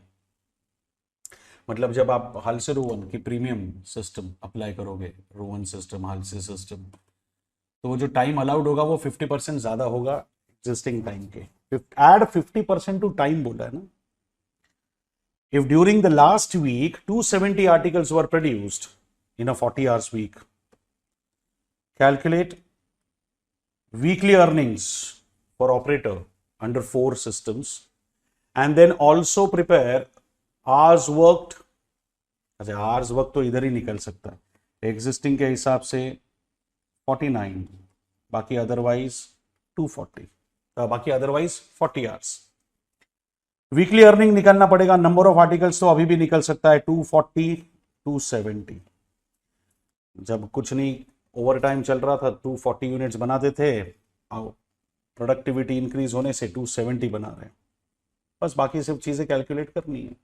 मतलब जब आप हाल से रोवन की प्रीमियम सिस्टम अप्लाई करोगे, Rowan system, Halsey system, तो वो जो टाइम अलाउड होगा वो 50% ज्यादा होगा एग्जिस्टिंग टाइम के। एड 50% टू टाइम बोला है ना। If during the last week 270 articles were produced in a 40 hours week, calculate weekly earnings for operator under 4 systems and then also prepare hours worked। अच्छा hours worked तो इधर ही निकल सकता है, एग्जिस्टिंग के हिसाब से 49, बाकी अदरवाइज 240, बाकी अदरवाइज 40 hours। वीकली अर्निंग निकालना पड़ेगा, नंबर ऑफ आर्टिकल्स तो अभी भी निकल सकता है 240, 270। जब कुछ नहीं ओवर टाइम चल रहा था 240 यूनिट्स बनाते थे, प्रोडक्टिविटी इंक्रीज होने से 270 बना रहे हैं। बस बाकी सब चीजें कैलकुलेट करनी है।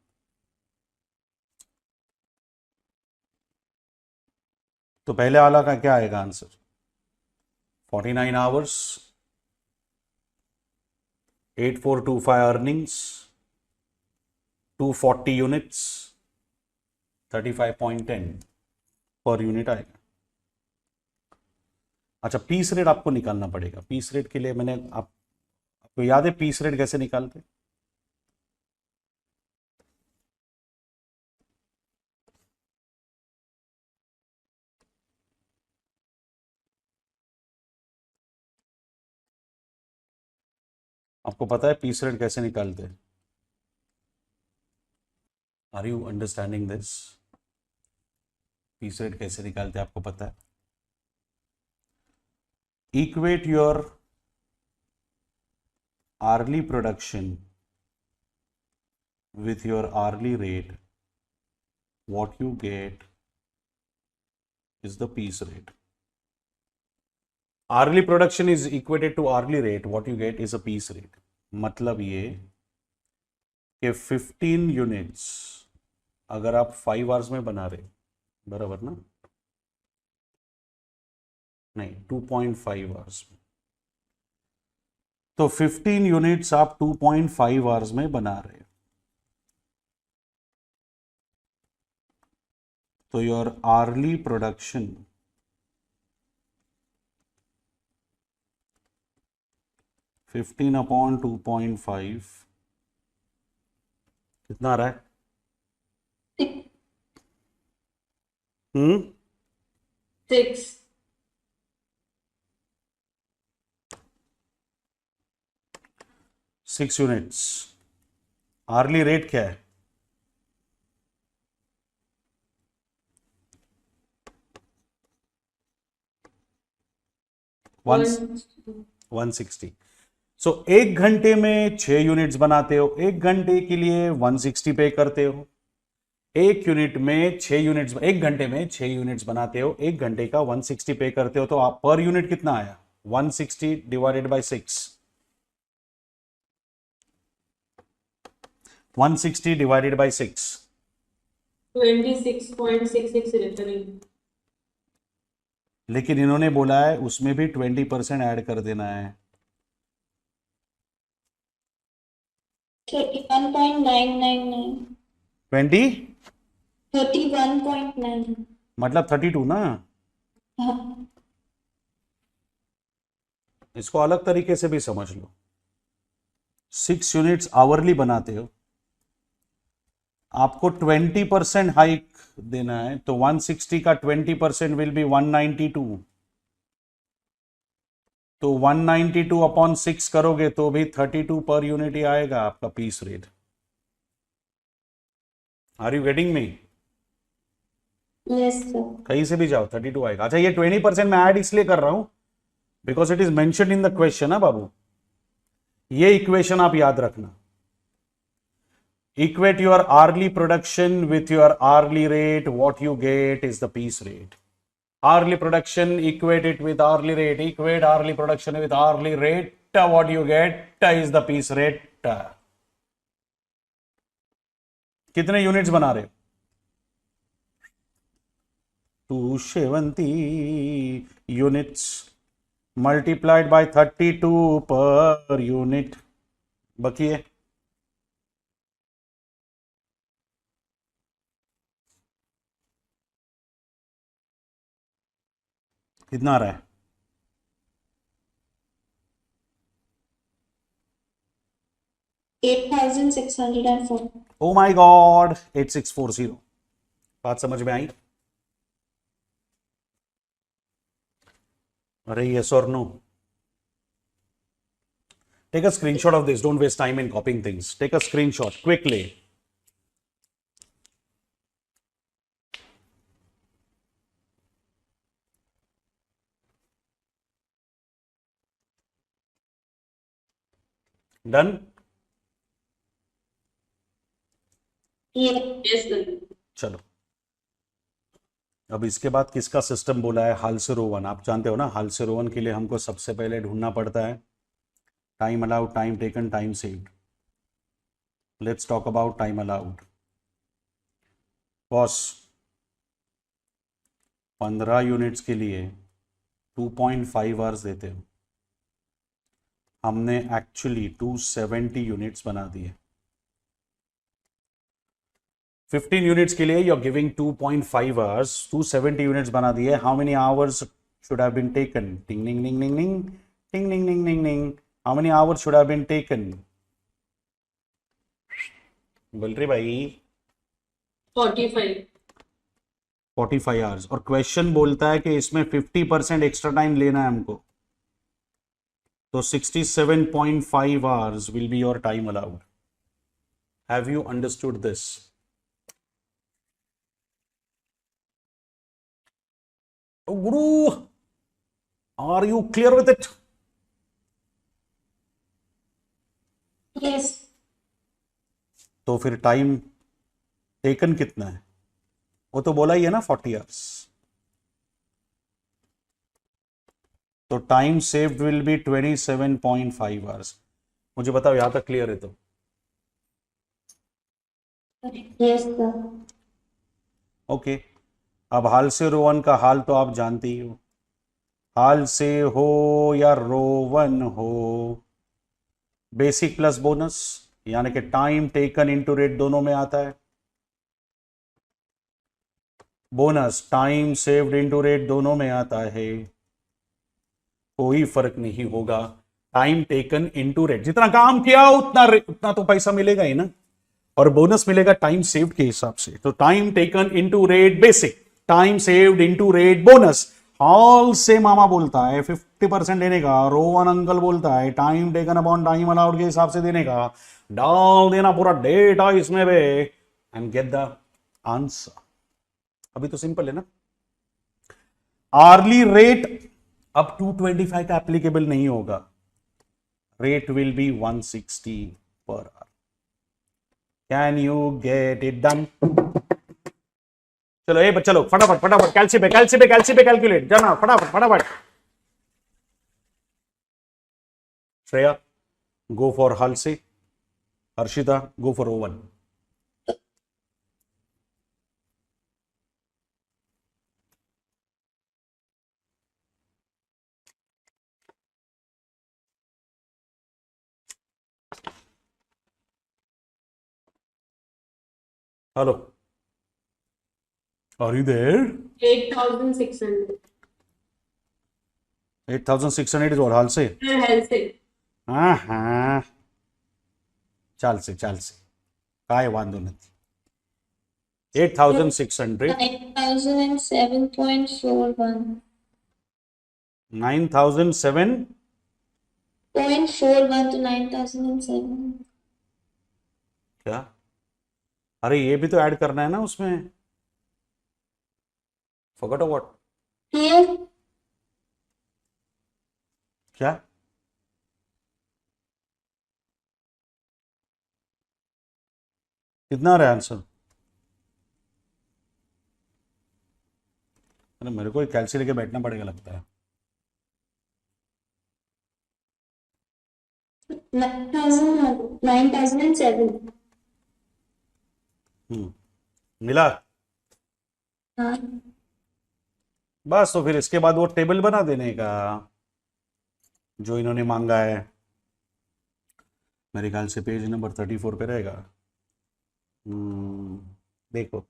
तो पहले वाला का क्या आएगा answer? 49 hours, 8425 earnings, 240 units, 35.10 per unit आएगा। अच्छा पीस रेट आपको निकालना पड़ेगा। पीस रेट के लिए मैंने आपको याद है पीस रेट कैसे निकालते? आपको पता है पीस रेट कैसे निकालते हैं? Are you understanding this? Piece rate कैसे निकालते हैं आपको पता है? Equate your hourly production with your hourly rate, what you get is the piece rate. Hourly production is equated to hourly rate, what you get is a piece rate. मतलब ये कि 15 यूनिट्स अगर आप 5 आवर्स में बना रहे, बराबर ना, नहीं 2.5 आवर्स में। तो 15 यूनिट्स आप 2.5 आवर्स में बना रहे हो। तो योर आर्ली प्रोडक्शन 15 अपॉन 2.5 कितना आ रहा है? 6. 6 यूनिट्स। आर्ली रेट क्या है? वन 160। सो 1 घंटे में 6 यूनिट्स बनाते हो, 1 घंटे के लिए 160 पे करते हो। 1 यूनिट में 6 यूनिट्स, 1 घंटे में 6 यूनिट्स बनाते हो, 1 घंटे का 160 पे करते हो। तो आप पर यूनिट कितना आया? 160 divided by 6। 160 divided by 6 26.66 referring. लेकिन इन्होंने बोला है उसमें भी 20% ऐड कर देना है। 31.999 20 31.9 मतलब 32 ना। हाँ इसको अलग तरीके से भी समझ लो। 6 यूनिट्स आवरली बनाते हो, आपको 20% हाइक देना है, तो 160 का 20% विल बी 192। तो 192 अपॉन 6 करोगे तो भी 32 पर यूनिट ही आएगा आपका piece rate. Are you getting me? Yes sir कहीं से भी जाओ 32 आएगा। अच्छा, ये 20% मैं ऐड इसलिए कर रहा हूं because it is mention in the question है बाबू। ये इक्वेशन आप याद रखना। Equate your hourly production with your hourly rate. What you get is the piece rate. Hourly production, equate it with hourly rate. Equate hourly production with hourly rate. What you get is the piece rate. कितने यूनिट्स बना रहे हो? 270 units multiplied by 32 per unit. बकिए कितना आ रहा है? 8604 ओ माय गॉड 8640। बात समझ में आई? अरे यस और no? Take a screenshot of this. Don't waste time in copying things. Take a screenshot quickly. Done? ये Yes, sir. चलो, अब इसके बाद किसका सिस्टम बोला है? हाल्सेरोवन। आप जानते हो ना, हाल्सेरोवन के लिए हमको सबसे पहले ढूंढना पड़ता है time allowed, time taken, time saved. Let's talk about time allowed. Boss 15 units के लिए 2.5 आवर्स देते हो, हमने एक्चुअली 270 यूनिट्स बना दिए। 15 यूनिट्स के लिए you are giving 2.5 hours, 270 units बना दिए। How many hours should have been taken? Ting ting ting ting ting ting ting ting ting ting. How many hours should have been taken? बोल रही भाई 45. 45 आवर्स। और क्वेश्चन बोलता है कि इसमें 50% एक्स्ट्रा टाइम लेना है हमको, तो 67.5 hours will be your time allowed. Have you understood this? Guru, are you clear with it? Yes तो फिर टाइम टेकन कितना है? वो तो बोला ही है ना 40 आवर्स। तो time saved will be 27.5 hours. मुझे बताओ यहां तक क्लियर है? तो यस सर ओके। अब हाल से रोवन का हाल तो आप जानते ही हो। हाल से हो या रोवन हो, बेसिक प्लस बोनस यानी कि टाइम टेकन इनटू रेट दोनों में आता है, bonus time saved into rate दोनों में आता है, कोई फर्क नहीं होगा। टाइम टेकन इनटू रेट, जितना काम किया उतना तो पैसा मिलेगा ही ना, और बोनस मिलेगा टाइम सेव्ड के हिसाब से। तो time taken into rate basic, time saved into rate bonus. Hall से मामा बोलता है 50% देने का, रोवन अंकल बोलता है time taken upon time allowed के हिसाब से देने का। डाल देना पूरा डेटा इसमें भी एंड गेट द आंसर। अभी तो सिंपल है ना। आर्ली रेट अब 225 का एप्लीकेबल नहीं होगा, rate will be 160 per our. Can you get it done? चलो चलो फटाफट फटाफट, कैल्सी पे कैलकुलेट जाना, फटाफट फटाफट। श्रेया गो for Halsey, Harshita go for Rowan. Hello, are you there? 8,600 8,600 is और हाल से। हेल्थ से। हाँ हाँ, चालसे काय वांधो નથી। 8,600 9,007.41. 9,007 0.41 to 9,007. क्या? अरे ये भी तो ऐड करना है ना उसमें, फॉरगॉट व्हाट? Here, क्या? कितना आ रहा है आंसर? अरे मेरे को कैलसी लेके बैठना पड़ेगा लगता है। 9,007. मिला? हाँ, बस तो फिर इसके बाद वो टेबल बना देने का जो इन्होंने मांगा है। मेरे ख्याल से पेज नंबर 34 पे रहेगा। देखो,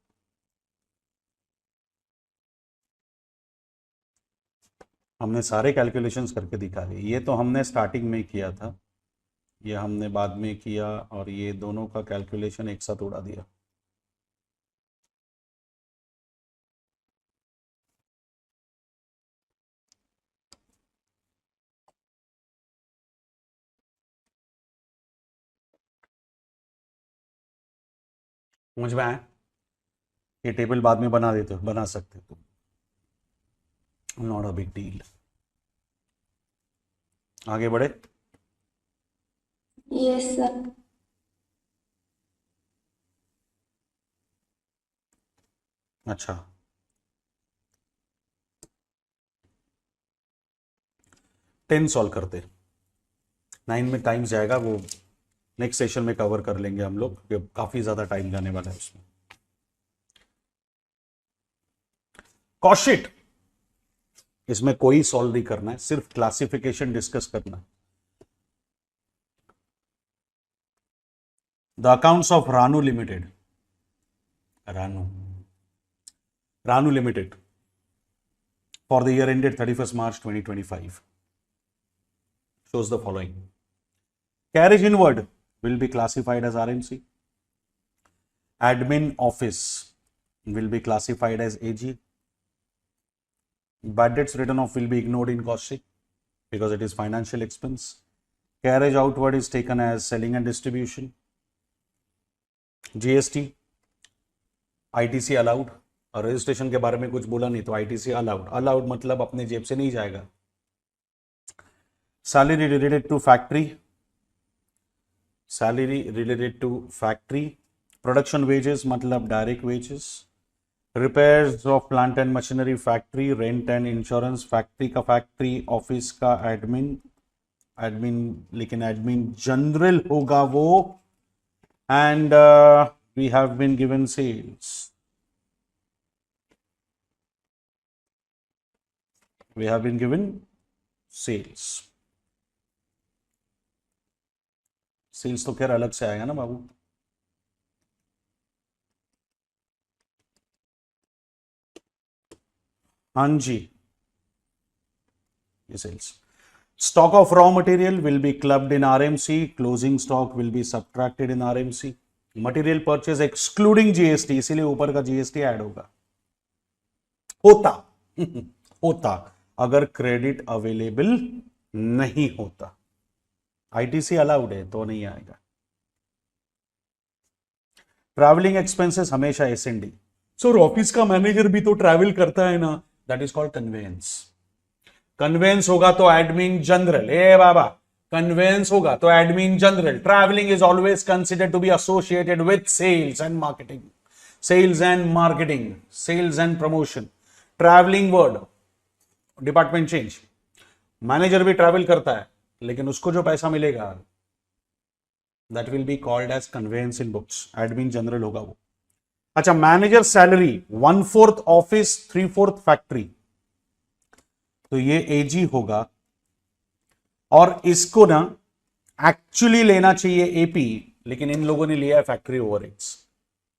हमने सारे कैलकुलेशंस करके दिखा दिए। ये तो हमने स्टार्टिंग में किया था, ये हमने बाद में किया, और ये दोनों का कैलकुलेशन एक साथ उड़ा दिया। समझ में आया? ये टेबल बाद में बना देते हो, बना सकते हो, नॉट अ बिग डील। आगे बढ़े। yes sir. अच्छा, 10 सॉल्व करते। 9 में टाइम जाएगा, वो नेक्स्ट सेशन में कवर कर लेंगे हम लोग, क्योंकि काफी ज्यादा टाइम जाने वाला है उसमें। कॉशिट, इसमें कोई सॉल्व नहीं करना है, सिर्फ क्लासिफिकेशन डिस्कस करना है। The accounts of Ranu limited, Ranu limited for the year ended 31st March 2025 shows the following. Carriage inward will be classified as RMC. Admin office will be classified as AG. Bad debts written off will be ignored in cost sheet because it is financial expense. Carriage outward is taken as selling and distribution. GST, ITC allowed, और रजिस्ट्रेशन के बारे में कुछ बोला नहीं तो आईटीसी अलाउड। अलाउड मतलब अपने जेब से नहीं जाएगा। Salary related to factory, salary related to factory. Production wages मतलब direct wages. Repairs of plant and machinery factory, rent and insurance factory का, फैक्ट्री ऑफिस का एडमिन लेकिन एडमिन जनरल होगा वो। And we have been given sales, We have been given sales. Sales तो खैर अलग से आएगा ना बाबू. हाँ जी, ये sales. Stock of raw material will be clubbed in RMC. Closing stock will be subtracted in RMC. Material purchase excluding GST, इसीलिए ऊपर का GST ऐड होगा. होता होता अगर क्रेडिट अवेलेबल नहीं होता. आईटीसी अलाउड है तो नहीं आएगा. ट्रैवलिंग एक्सपेंसेस हमेशा एसएनडी. सर ऑफिस का मैनेजर भी तो ट्रैवल करता है ना. That is called conveyance. Conveyance होगा तो एडमिन जनरल. ए बाबा, कन्वेंस होगा तो admin general. Travelling is always considered to be associated with sales and marketing. Sales and marketing, sales and promotion. Travelling word, department change. Manager भी ट्रैवल करता है लेकिन उसको जो पैसा मिलेगा that will be called as convince in books. Admin general होगा वो. अच्छा, मैनेजर सैलरी 1/4 ऑफिस 3/4 फैक्ट्री, तो ये एजी होगा. और इसको ना एक्चुअली लेना चाहिए एपी, लेकिन इन लोगों ने लिया है फैक्ट्री ओवरहेड्स.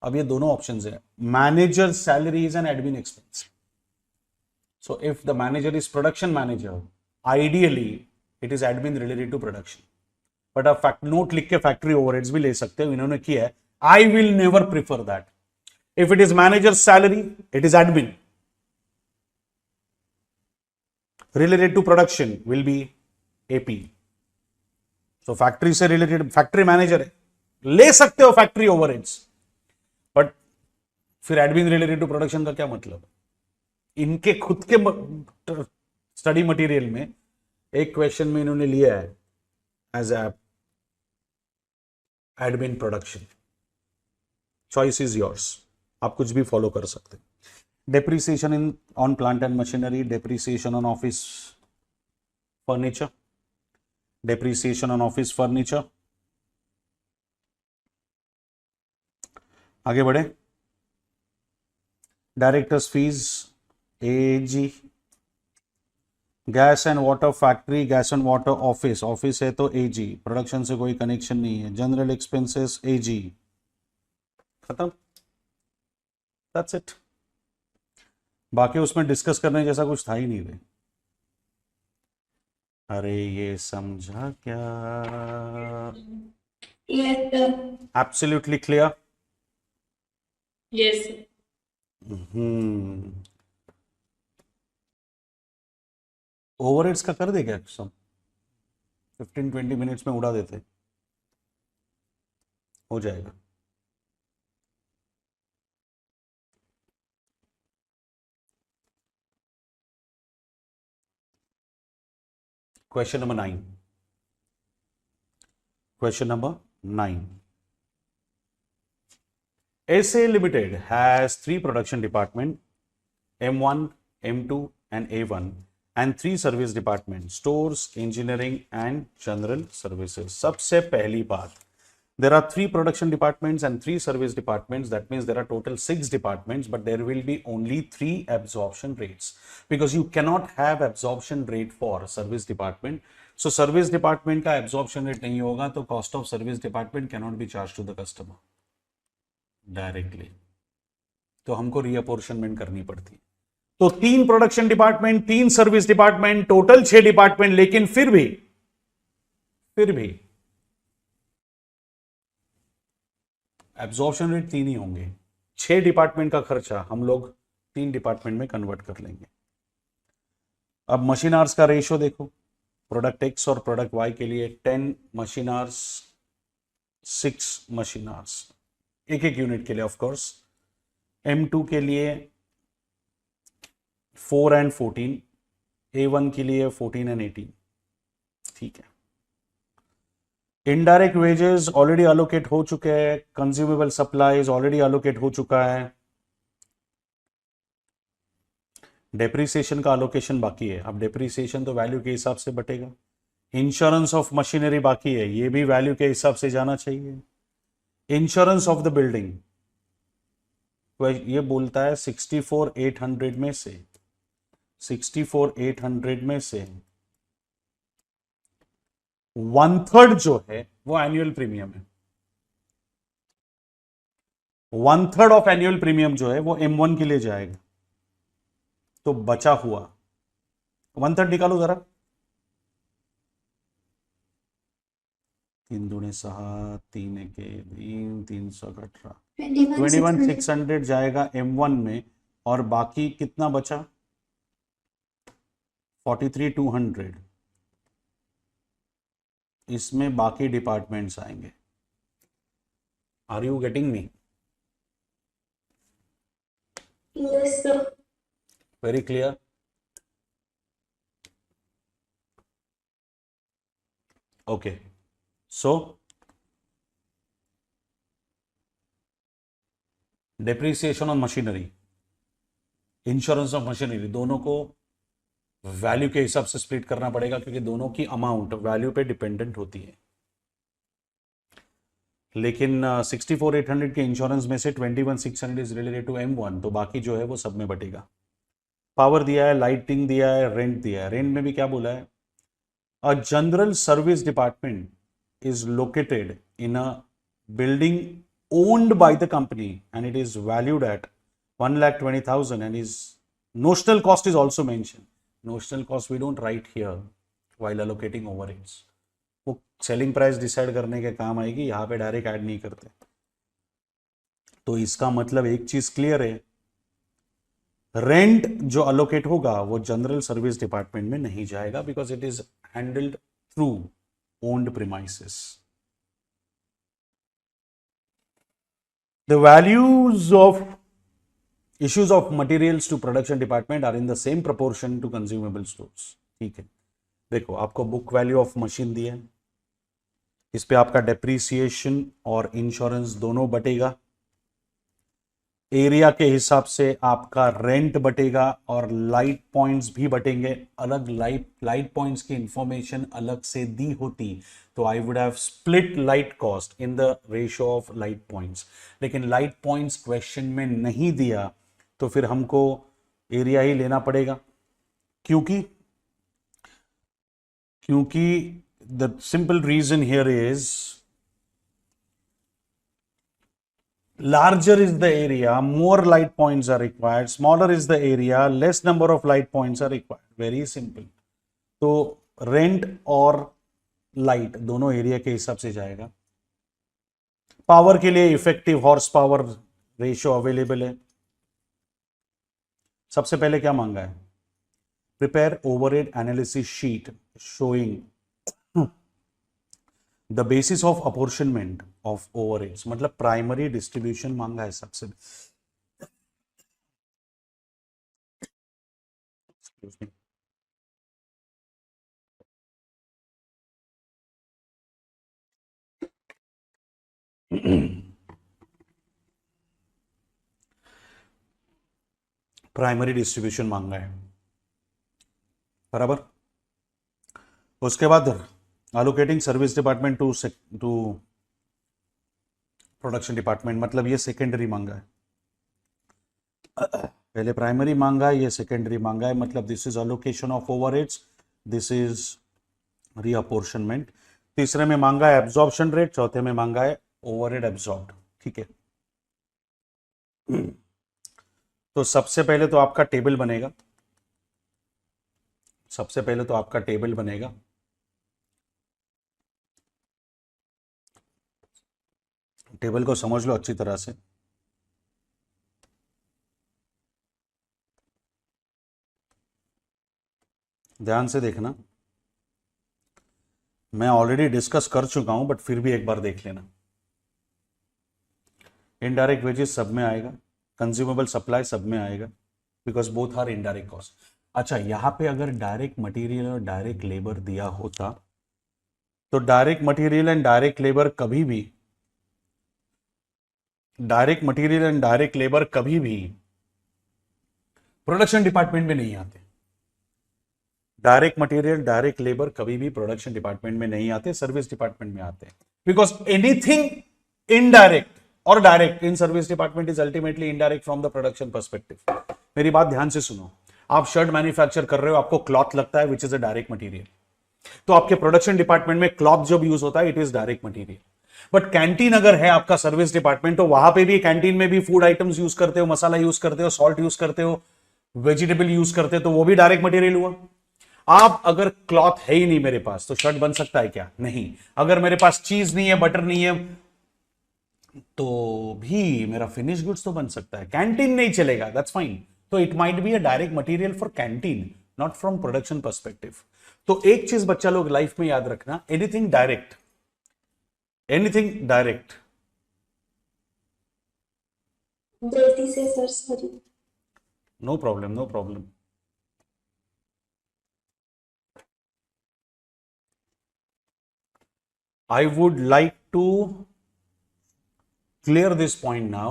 अब ये दोनों ऑप्शंस है. Manager salary is an admin expense. So if the manager is production manager, ideally it is admin related to production. But आप फैक्ट नोट लिख के फैक्ट्री ओवरहेड्स भी ले सकते हो. इन्होंने किया है. I will never prefer that. If it is manager's salary, it is admin. Related to production will be AP. So factory से रिलेटेड फैक्ट्री मैनेजर है, ले सकते हो फैक्ट्री ओवरहेड्स. बट फिर एडमिन रिलेटेड टू प्रोडक्शन का क्या मतलब? इनके खुद के स्टडी मटेरियल में एक क्वेश्चन में इन्होंने लिया है as admin production. Choice is yours, आप कुछ भी फॉलो कर सकते. Depreciation in on plant and machinery, depreciation on office furniture, depreciation on office furniture. आगे बढ़े. Directors fees AG. Gas and water factory, gas and water office, office है तो एजी, प्रोडक्शन से कोई कनेक्शन नहीं है. General expenses AG. खत्म. That's it. बाकी उसमें डिस्कस करने जैसा कुछ था ही नहीं रे. अरे ये समझा क्या? Yes, sir. Absolutely clear. Yes. Overheads का कर दे क्या सब? 15-20 मिनट्स में उड़ा देते, हो जाएगा. Question number 9. Question number 9. SA Limited has 3 production department, M1, M2 and A1, and 3 service departments, stores, engineering and general services. सबसे पहली बात, there are 3 production departments and 3 service departments. That means there are total 6 departments, but there will be only 3 absorption rates because you cannot have absorption rate for service department. So service department का absorption rate नहीं होगा तो cost of service department cannot be charged to the customer directly, तो हमको रीअपोर्शनमेंट करनी पड़ती. तो 3 production department, 3 service department, total 6 department, लेकिन फिर भी एब्जॉर्प्शन रेट 3 ही होंगे. 6 डिपार्टमेंट का खर्चा हम लोग 3 डिपार्टमेंट में कन्वर्ट कर लेंगे. अब मशीन आवर्स का रेशियो देखो. प्रोडक्ट एक्स और प्रोडक्ट वाई के लिए 10 मशीन आवर्स, 6 मशीन आवर्स एक यूनिट के लिए. ऑफ कोर्स M2 के लिए 4 and 14, A1 के लिए 14 and 18. ठीक है. इनडायरेक्ट वेजेस ऑलरेडी अलोकेट हो चुके हैं. कंज्यूमेबल सप्लाईज ऑलरेडी अलोकेट हो चुका है. डेप्रिसिएशन का अलोकेशन बाकी है. अब डेप्रिसिएशन तो वैल्यू के हिसाब से बटेगा. इंश्योरेंस ऑफ मशीनरी बाकी है, ये भी वैल्यू के हिसाब से जाना चाहिए. इंश्योरेंस ऑफ द बिल्डिंग ये बोलता है 64,800 में से 64,800 में से 1/3 जो है वो एनुअल प्रीमियम है। 1/3 ऑफ एनुअल प्रीमियम जो है वो M1 के लिए जाएगा। तो बचा हुआ 1/3 निकालो जरा। 3 दूने 7, 3 एके 3, 318, 21,600 जाएगा M1 में, और बाकी कितना बचा? 43,200। इसमें बाकी डिपार्टमेंट्स आएंगे। Are you getting me? Yes, sir. Very clear? Okay. So, depreciation on machinery, insurance of machinery, दोनों को वैल्यू के हिसाब से स्प्लिट करना पड़ेगा, क्योंकि दोनों की अमाउंट वैल्यू पे डिपेंडेंट होती है। लेकिन 64,800 के इंश्योरेंस में से 21,600 इज रिलेटेड टू M1, तो बाकी जो है वो सब में बटेगा। पावर दिया है, लाइटिंग दिया है, रेंट दिया है। रेंट में भी क्या बोला है? A general service department is located in a building owned by the company and it is valued at 1,20,000 and is notional cost is also mentioned. Notional cost we don't write here while allocating overheads. वो सेलिंग प्राइस डिसाइड करने के काम आएगी, यहाँ पे डायरेक्ट ऐड नहीं करते। तो इसका मतलब एक चीज क्लियर है, रेंट जो अलोकेट होगा वो जनरल सर्विस डिपार्टमेंट में नहीं जाएगा, because it is handled through owned premises. The values of issues of materials to production department are in the same proportion to consumable stores. ठीक है, देखो आपको बुक वैल्यू ऑफ मशीन दिया है, इस पे आपका डेप्रीसिएशन और इंश्योरेंस दोनों बटेगा। एरिया के हिसाब से आपका रेंट बटेगा और लाइट पॉइंट्स भी बटेंगे। अलग लाइट पॉइंट्स की इंफॉर्मेशन अलग से दी होती तो I would have split light cost in the ratio of light points, लेकिन लाइट पॉइंट्स क्वेश्चन में नहीं दिया तो फिर हमको एरिया ही लेना पड़ेगा। क्योंकि the simple reason here is larger is the area, more light points are required, smaller is the area, less number of light points are required. Very simple. तो रेंट और लाइट दोनों एरिया के हिसाब से जाएगा। पावर के लिए effective horse power ratio available है। सबसे पहले क्या मांगा है? Prepare overhead analysis sheet showing the basis of apportionment of overheads, मतलब प्राइमरी डिस्ट्रीब्यूशन मांगा है सबसे। प्राइमरी डिस्ट्रीब्यूशन मांगा है, बराबर। उसके बाद allocating service department to production department, मतलब ये सेकेंडरी मांगा है। पहले प्राइमरी मांगा है, ये सेकेंडरी मांगा है, मतलब this is allocation of overheads, this is reapportionment. तीसरे में मांगा है एब्जॉर्प्शन रेट, चौथे में मांगा है ओवरहेड एब्जॉर्ब्ड। ठीक है, तो सबसे पहले तो आपका टेबल बनेगा, टेबल को समझ लो अच्छी तरह से। ध्यान से देखना, मैं ऑलरेडी डिस्कस कर चुका हूं, बट फिर भी एक बार देख लेना। इनडायरेक्ट वेजेस सब में आएगा, कंज्यूमेबल सप्लाई सब में आएगा, because both are indirect cost. अच्छा, यहां पे अगर डायरेक्ट मटेरियल और डायरेक्ट लेबर दिया होता तो direct material and direct labour कभी भी प्रोडक्शन डिपार्टमेंट में नहीं आते। डायरेक्ट मटेरियल, डायरेक्ट लेबर कभी भी प्रोडक्शन डिपार्टमेंट में नहीं आते, सर्विस डिपार्टमेंट में आते हैं। बिकॉज एनीथिंग इनडायरेक्ट और direct in service department is ultimately indirect from the production perspective. मेरी बात ध्यान से सुनो, आप शर्ट मैन्युफैक्चर कर रहे हो, आपको क्लॉथ लगता है which is a direct material, तो आपके प्रोडक्शन डिपार्टमेंट में क्लॉथ जब यूज होता है it is direct material. But canteen अगर है आपका सर्विस डिपार्टमेंट, तो वहां पे भी कैंटीन में भी फूड आइटम्स यूज करते हो, मसाला यूज करते हो, सॉल्ट यूज करते हो, वेजिटेबल यूज करते हो, तो वो भी डायरेक्ट मटेरियल हुआ। आप अगर क्लॉथ है ही नहीं मेरे पास तो शर्ट बन सकता है क्या? नहीं। अगर मेरे पास चीज नहीं है, बटर नहीं है, तो भी मेरा फिनिश गुड्स तो बन सकता है, कैंटीन नहीं चलेगा, दैट्स फाइन। तो it might be a direct material for canteen, not from production perspective. तो एक चीज बच्चा लोग लाइफ में याद रखना, एनीथिंग डायरेक्ट, एनीथिंग डायरेक्ट, गलती से sir, sorry. No problem, no problem. I would like to clear this point now.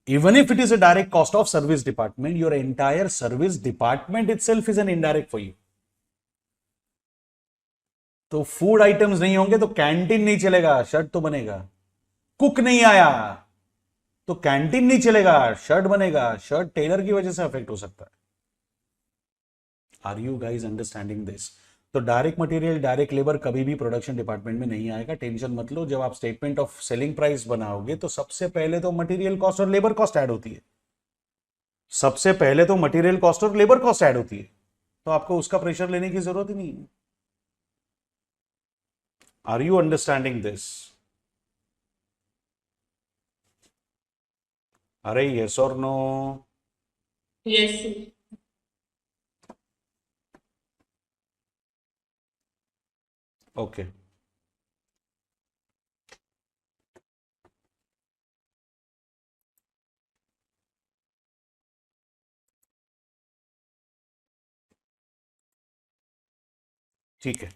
Even if it is a direct cost of service department, your entire service department itself is an indirect for you. तो फूड आइटम्स नहीं होंगे तो कैंटीन नहीं चलेगा, शर्ट तो बनेगा। कुक नहीं आया तो कैंटीन नहीं चलेगा, शर्ट बनेगा। शर्ट टेलर की वजह से अफेक्ट हो सकता है। Are you guys understanding this? तो डायरेक्ट मटेरियल, डायरेक्ट लेबर कभी भी प्रोडक्शन डिपार्टमेंट में नहीं आएगा, टेंशन मत लो। जब आप स्टेटमेंट ऑफ सेलिंग प्राइस बनाओगे तो सबसे पहले तो मटेरियल कॉस्ट और लेबर कॉस्ट ऐड होती है, सबसे पहले तो मटेरियल कॉस्ट और लेबर कॉस्ट ऐड होती है, तो आपको उसका प्रेशर लेने की जरूरत ही नहीं है। Are you understanding this? अरे यस और नो? Yes. ओके। ठीक है।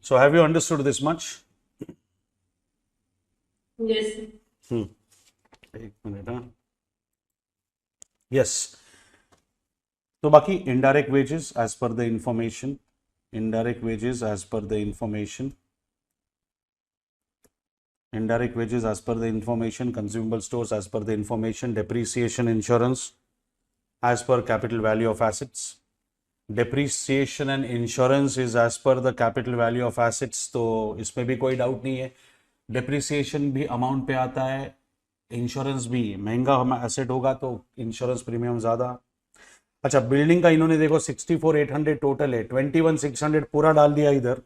So have you understood this much? Yes. एक मिनट। हाँ, यस। तो बाकी indirect wages as per the information, indirect wages as per the information, indirect wages as per the information, consumable stores as per the information, depreciation, insurance as per capital value of assets, depreciation and insurance is as per the capital value of assets। तो इसमें भी कोई डाउट नहीं है, depreciation भी अमाउंट पे आता है, इंश्योरेंस भी महंगा एसेट होगा तो इंश्योरेंस प्रीमियम ज्यादा। अच्छा, बिल्डिंग का इन्होंने देखो 64,800 टोटल है, 21,600 पूरा डाल दिया इधर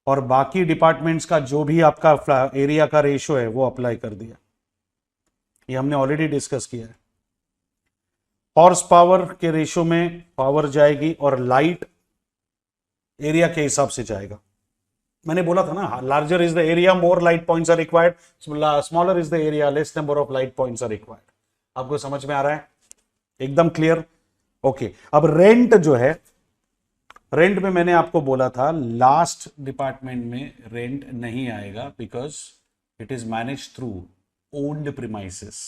और बाकी डिपार्टमेंट्स का जो भी आपका एरिया का रेशो है वो अप्लाई कर दिया। ये हमने ऑलरेडी डिस्कस किया है। हॉर्स पावर के रेशो में पावर जाएगी और लाइट एरिया के हिसाब से जाएगा। मैंने बोला था ना, larger is the area, more light points are required, smaller is the area, less number of light points are required. आपको समझ में आ रहा है? एकदम क्लियर? ओके। अब रेंट जो है, रेंट में मैंने आपको बोला था लास्ट डिपार्टमेंट में रेंट नहीं आएगा because it is manage through owned premises,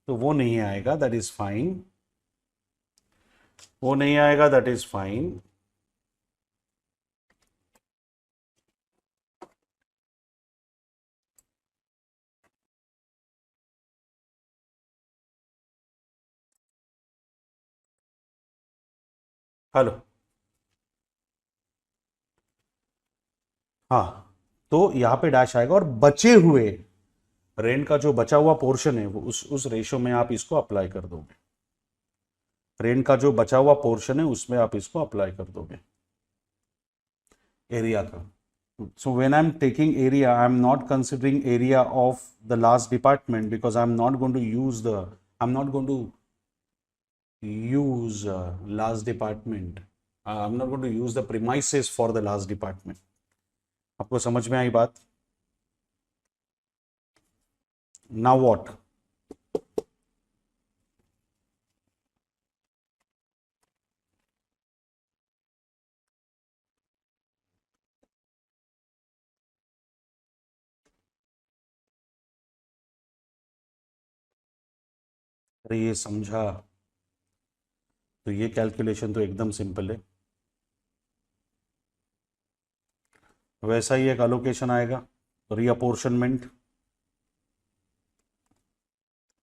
तो वो नहीं आएगा, दैट इज फाइन, वो नहीं आएगा, दैट इज फाइन। हेलो, हाँ, तो यहां पे डैश आएगा और बचे हुए रेंट का जो बचा हुआ पोर्शन है वो उस रेशो में आप इसको अप्लाई कर दोगे। रेंट का जो बचा हुआ पोर्शन है उसमें आप इसको अप्लाई कर दोगे एरिया का। So when I'm taking area, I'm not considering area of the last department because I'm not going to use last department. I'm not going to use the premises for the last department. आपको समझ में आई बात? Now what? अरे ये समझा? तो ये कैलकुलेशन तो एकदम सिंपल है। वैसा ही एक अलोकेशन आएगा, रीअपोर्शनमेंट।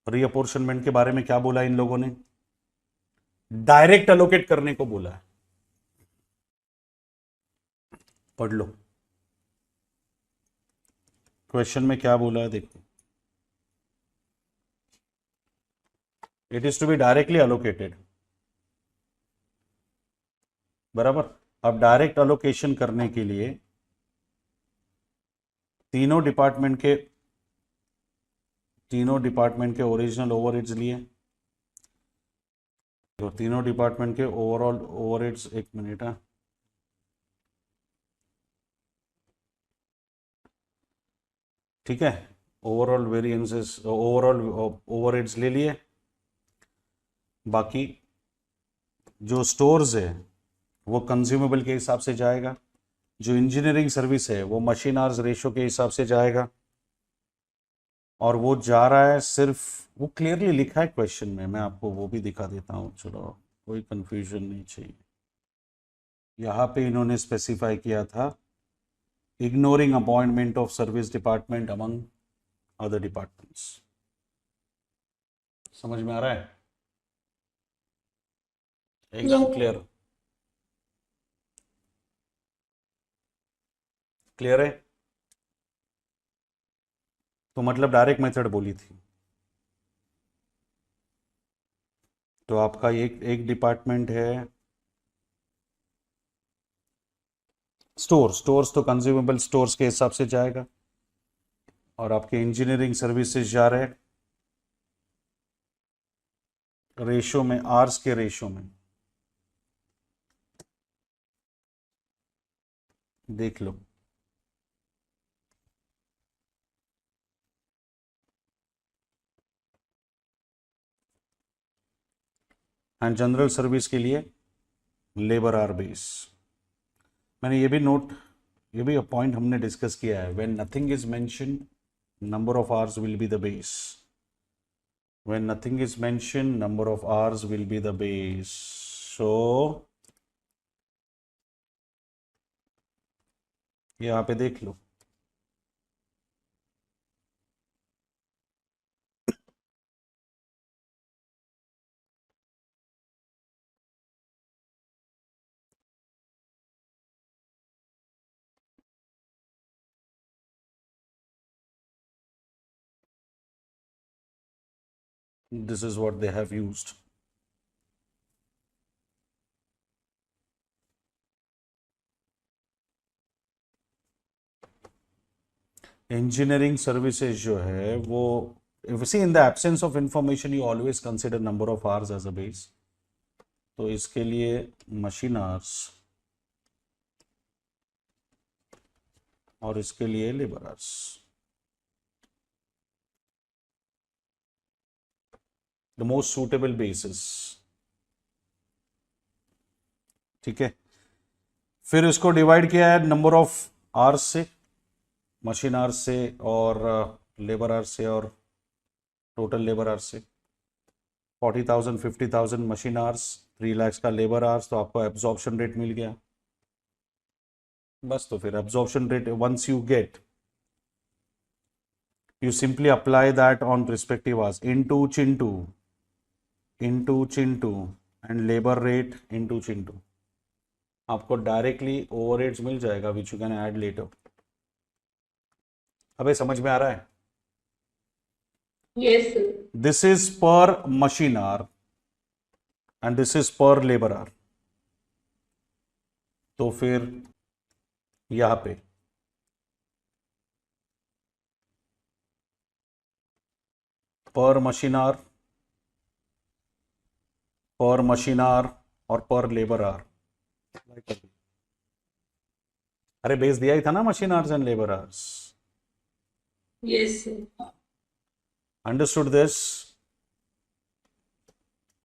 रीअपोर्शनमेंट के बारे में क्या बोला इन लोगों ने? डायरेक्ट अलोकेट करने को बोला है, पढ़ लो क्वेश्चन में क्या बोला है, देखो। It is to be directly allocated, बराबर। अब डायरेक्ट अलोकेशन करने के लिए तीनों डिपार्टमेंट के ओरिजिनल ओवरहेड्स लिए, तो तीनों डिपार्टमेंट के ओवरऑल ओवरहेड्स, एक मिनट है, ठीक है, ओवरऑल वेरिएंसेस, ओवरऑल ओवरहेड्स ले लिए। बाकी जो स्टोर्स है वो कंज्यूमेबल के हिसाब से जाएगा, जो इंजीनियरिंग सर्विस है वो मशीन आवर्स रेशो के हिसाब से जाएगा, और वो जा रहा है सिर्फ, वो क्लियरली लिखा है क्वेश्चन में, मैं आपको वो भी दिखा देता हूँ, चलो कोई कंफ्यूजन नहीं चाहिए। यहाँ पे इन्होंने स्पेसिफाई किया था ignoring appointment of service department among other departments. समझ में आ रहा है? एकदम Yeah. क्लियर, क्लियर है? तो मतलब डायरेक्ट मेथड बोली थी, तो आपका एक डिपार्टमेंट है स्टोर्स, तो कंज्यूमेबल स्टोर्स के हिसाब से जाएगा, और आपके इंजीनियरिंग सर्विसेज जा रहे हैं रेशो में, आर्स के रेशो में, देख लो। एंड जनरल सर्विस के लिए लेबर आर बेस। मैंने ये भी पॉइंट हमने डिस्कस किया है, when nothing is mentioned number of hours will be the base, when nothing is mentioned number of hours will be the base. So यहाँ पे देख लो, this is what they have used. Engineering services जो है वो, if you see in the absence of information you always consider number of hours as a base, तो इसके लिए मशीन आवर्स और इसके लिए labour hours, the most suitable basis, ठीक है। फिर इसको डिवाइड किया है नंबर ऑफ आवर्स से, मशीन आवर्स से और लेबर आवर्स से, और टोटल लेबर आवर्स से। 40,000 50,000 मशीन आवर्स, 3 लाख का लेबर आवर्स, तो आपको एब्जॉर्प्शन रेट मिल गया। बस, तो फिर absorption rate once you get, you simply apply that on respective hours into Chintu and labor rate into Chintu, आपको डायरेक्टली ओवरहेड्स मिल जाएगा which you can add later. अबे समझ में आ रहा है? Yes, sir. This is per machine hour and this is per labour hour, तो फिर यहां पे पर मशीन आवर और पर लेबर आवर। अरे बेस दिया ही था ना, machine hours and labour hours. Yes, sir. Understood this?